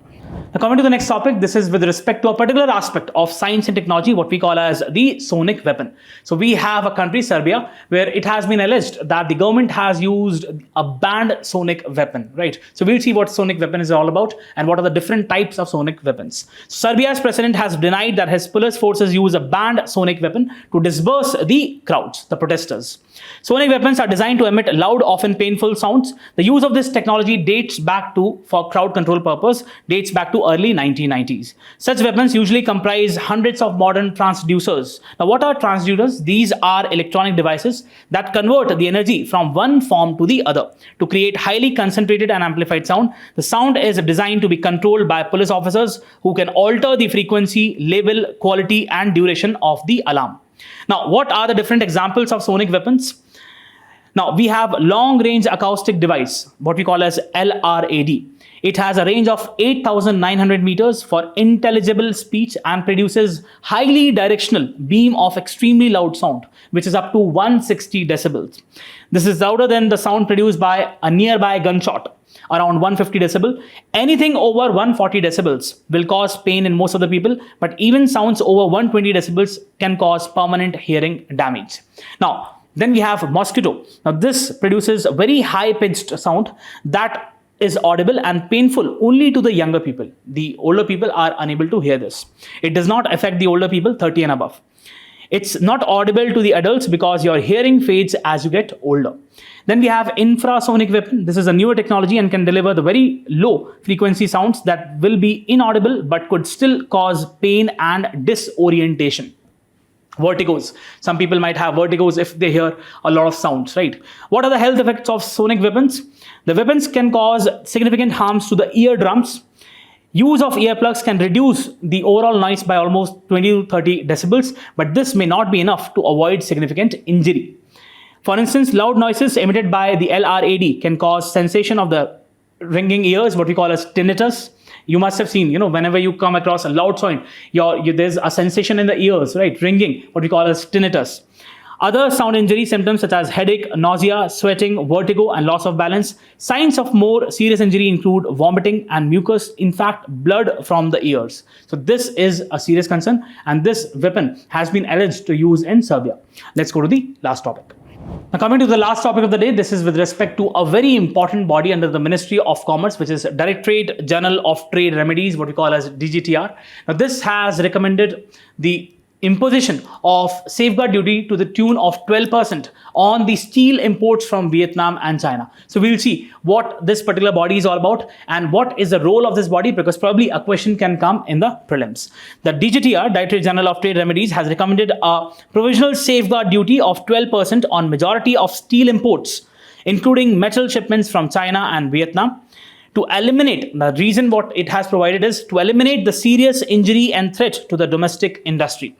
Now coming to the next topic, this is with respect to a particular aspect of science and technology, what we call as the sonic weapon. So we have a country, Serbia, where it has been alleged that the government has used a banned sonic weapon, right? So we'll see what sonic weapon is all about and what are the different types of sonic weapons. Serbia's president has denied that his police forces use a banned sonic weapon to disperse the crowds, the protesters. Sonic weapons are designed to emit loud, often painful sounds. The use of this technology dates back to, for crowd control purpose, dates back to early 1990s. Such weapons usually comprise hundreds of modern transducers. Now, what are transducers? These are electronic devices that convert the energy from one form to the other to create highly concentrated and amplified sound. The sound is designed to be controlled by police officers who can alter the frequency, level, quality, and duration of the alarm. Now, what are the different examples of sonic weapons? Now, we have long-range acoustic device, what we call as LRAD. It has a range of 8,900 meters for intelligible speech and produces highly directional beam of extremely loud sound, which is up to 160 decibels. This is louder than the sound produced by a nearby gunshot, around 150 decibel. Anything over 140 decibels will cause pain in most of the people, but even sounds over 120 decibels can cause permanent hearing damage. Now, then we have mosquito. Now, this produces a very high-pitched sound that is audible and painful only to the younger people. The older people are unable to hear this. It does not affect the older people 30 and above. It's not audible to the adults because your hearing fades as you get older. Then we have infrasonic weapon. This is a newer technology and can deliver the very low frequency sounds that will be inaudible but could still cause pain and disorientation. Vertigos. Some people might have vertigos if they hear a lot of sounds, right? What are the health effects of sonic weapons? The weapons can cause significant harms to the eardrums. Use of earplugs can reduce the overall noise by almost 20 to 30 decibels, but this may not be enough to avoid significant injury. For instance, loud noises emitted by the LRAD can cause sensation of the ringing ears, what we call as tinnitus. You must have seen, whenever you come across a loud sound, there's a sensation in the ears, right? Ringing, what we call as tinnitus. Other sound injury symptoms such as headache, nausea, sweating, vertigo, and loss of balance. Signs of more serious injury include vomiting and mucus, in fact, blood from the ears. So this is a serious concern, and this weapon has been alleged to use in Serbia. Let's go to the last topic. Now, coming to the last topic of the day, this is with respect to a very important body under the Ministry of Commerce, which is Directorate General of Trade Remedies, what we call as DGTR. Now, this has recommended the imposition of safeguard duty to the tune of 12% on the steel imports from Vietnam and China. So we will see what this particular body is all about and what is the role of this body, because probably a question can come in the prelims. The DGTR, Directorate General of Trade Remedies, has recommended a provisional safeguard duty of 12% on majority of steel imports, including metal shipments from China and Vietnam, to eliminate, the reason what it has provided is to eliminate the serious injury and threat to the domestic industry.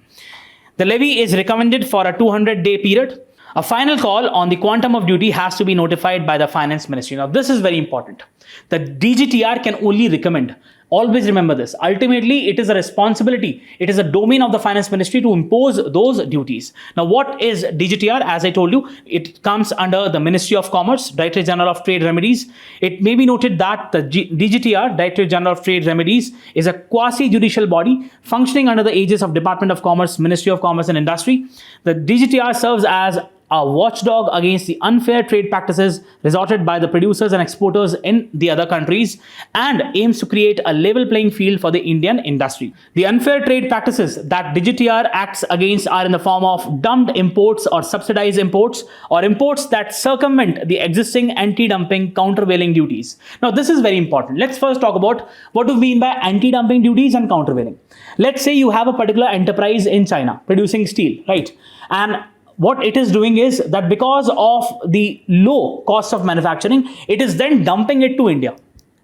The levy is recommended for a 200-day period. A final call on the quantum of duty has to be notified by the Finance Ministry. Now, this is very important. The DGTR can only recommend. Always remember this. Ultimately, it is a responsibility. It is a domain of the Finance Ministry to impose those duties. Now, what is DGTR? As I told you, it comes under the Ministry of Commerce, Directorate General of Trade Remedies. It may be noted that the DGTR, Directorate General of Trade Remedies, is a quasi-judicial body functioning under the aegis of Department of Commerce, Ministry of Commerce and Industry. The DGTR serves as a watchdog against the unfair trade practices resorted by the producers and exporters in the other countries and aims to create a level playing field for the Indian industry. The unfair trade practices that DGTR acts against are in the form of dumped imports or subsidized imports, or imports that circumvent the existing anti-dumping countervailing duties. Now, this is very important. Let's first talk about what do we mean by anti-dumping duties and countervailing. Let's say you have a particular enterprise in China producing steel, right? And what it is doing is that because of the low cost of manufacturing, it is then dumping it to India,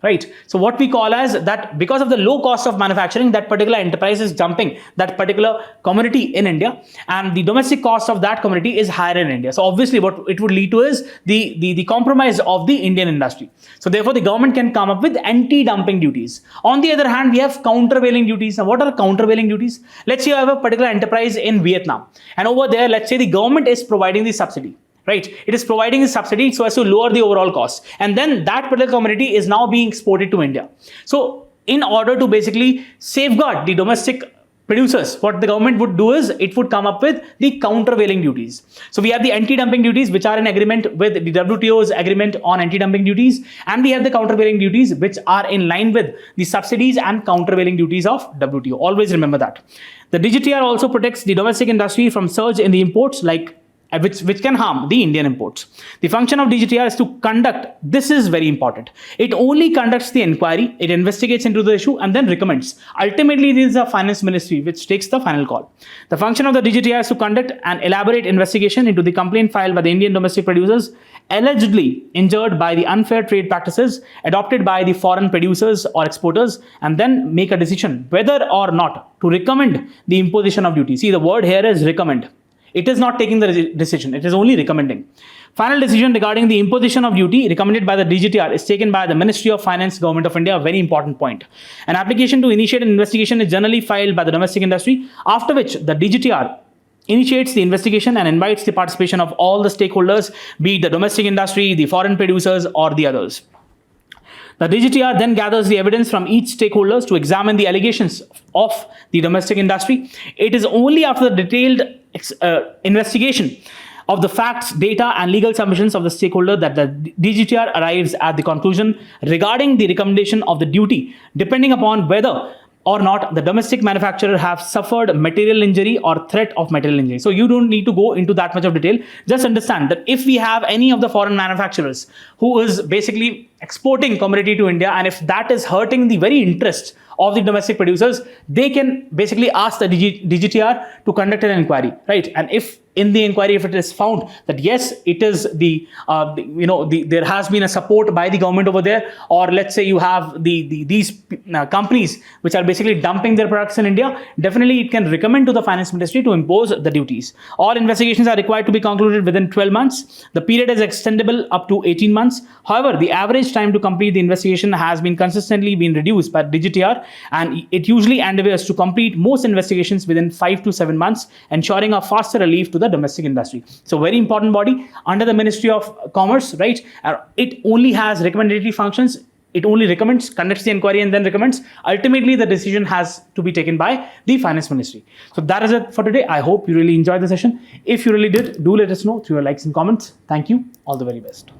right? So what we call as that, because of the low cost of manufacturing, that particular enterprise is dumping that particular commodity in India, and the domestic cost of that commodity is higher in India. So obviously what it would lead to is the compromise of the Indian industry. So therefore the government can come up with anti-dumping duties. On the other hand, we have countervailing duties. Now, what are countervailing duties? Let's say you have a particular enterprise in Vietnam, and over there, let's say the government is providing the subsidy. Right? It is providing a subsidy so as to lower the overall cost. And then that particular commodity is now being exported to India. So in order to basically safeguard the domestic producers, what the government would do is it would come up with the countervailing duties. So we have the anti-dumping duties, which are in agreement with the WTO's agreement on anti-dumping duties. And we have the countervailing duties, which are in line with the subsidies and countervailing duties of WTO. Always remember that. The DGTR also protects the domestic industry from surge in the imports, like which can harm the Indian imports. The function of DGTR is to conduct, this is very important, it only conducts the inquiry, it investigates into the issue and then recommends. Ultimately, this is the Finance Ministry which takes the final call. The function of the DGTR is to conduct an elaborate investigation into the complaint filed by the Indian domestic producers allegedly injured by the unfair trade practices adopted by the foreign producers or exporters, and then make a decision whether or not to recommend the imposition of duty. See, the word here is recommend. It is not taking the decision, it is only recommending. Final decision regarding the imposition of duty recommended by the DGTR is taken by the Ministry of Finance, Government of India. A very important point. An application to initiate an investigation is generally filed by the domestic industry, after which the DGTR initiates the investigation and invites the participation of all the stakeholders, be it the domestic industry, the foreign producers, or the others. The DGTR then gathers the evidence from each stakeholders to examine the allegations of the domestic industry. It is only after the detailed investigation of the facts, data, and legal submissions of the stakeholder that the DGTR arrives at the conclusion regarding the recommendation of the duty, depending upon whether or not the domestic manufacturer have suffered material injury or threat of material injury. So you don't need to go into that much of detail. Just understand that if we have any of the foreign manufacturers who is basically exporting commodity to India, and if that is hurting the very interest of the domestic producers, they can basically ask the DGTR to conduct an inquiry, right? And if in the inquiry, if it is found that yes, it is there has been a support by the government over there, or let's say you have these companies which are basically dumping their products in India, definitely it can recommend to the Finance Ministry to impose the duties. All investigations are required to be concluded within 12 months. The period is extendable up to 18 months. However, the average time to complete the investigation has been consistently reduced by DGTR and it usually endeavors to complete most investigations within 5 to 7 months, ensuring a faster relief to the domestic industry. So very important body under the Ministry of Commerce, right? It only has recommendatory functions. It only recommends, conducts the inquiry, and then recommends. Ultimately, the decision has to be taken by the Finance Ministry. So that is it for today. I hope you really enjoyed the session. If you really did, do let us know through your likes and comments. Thank you. All the very best.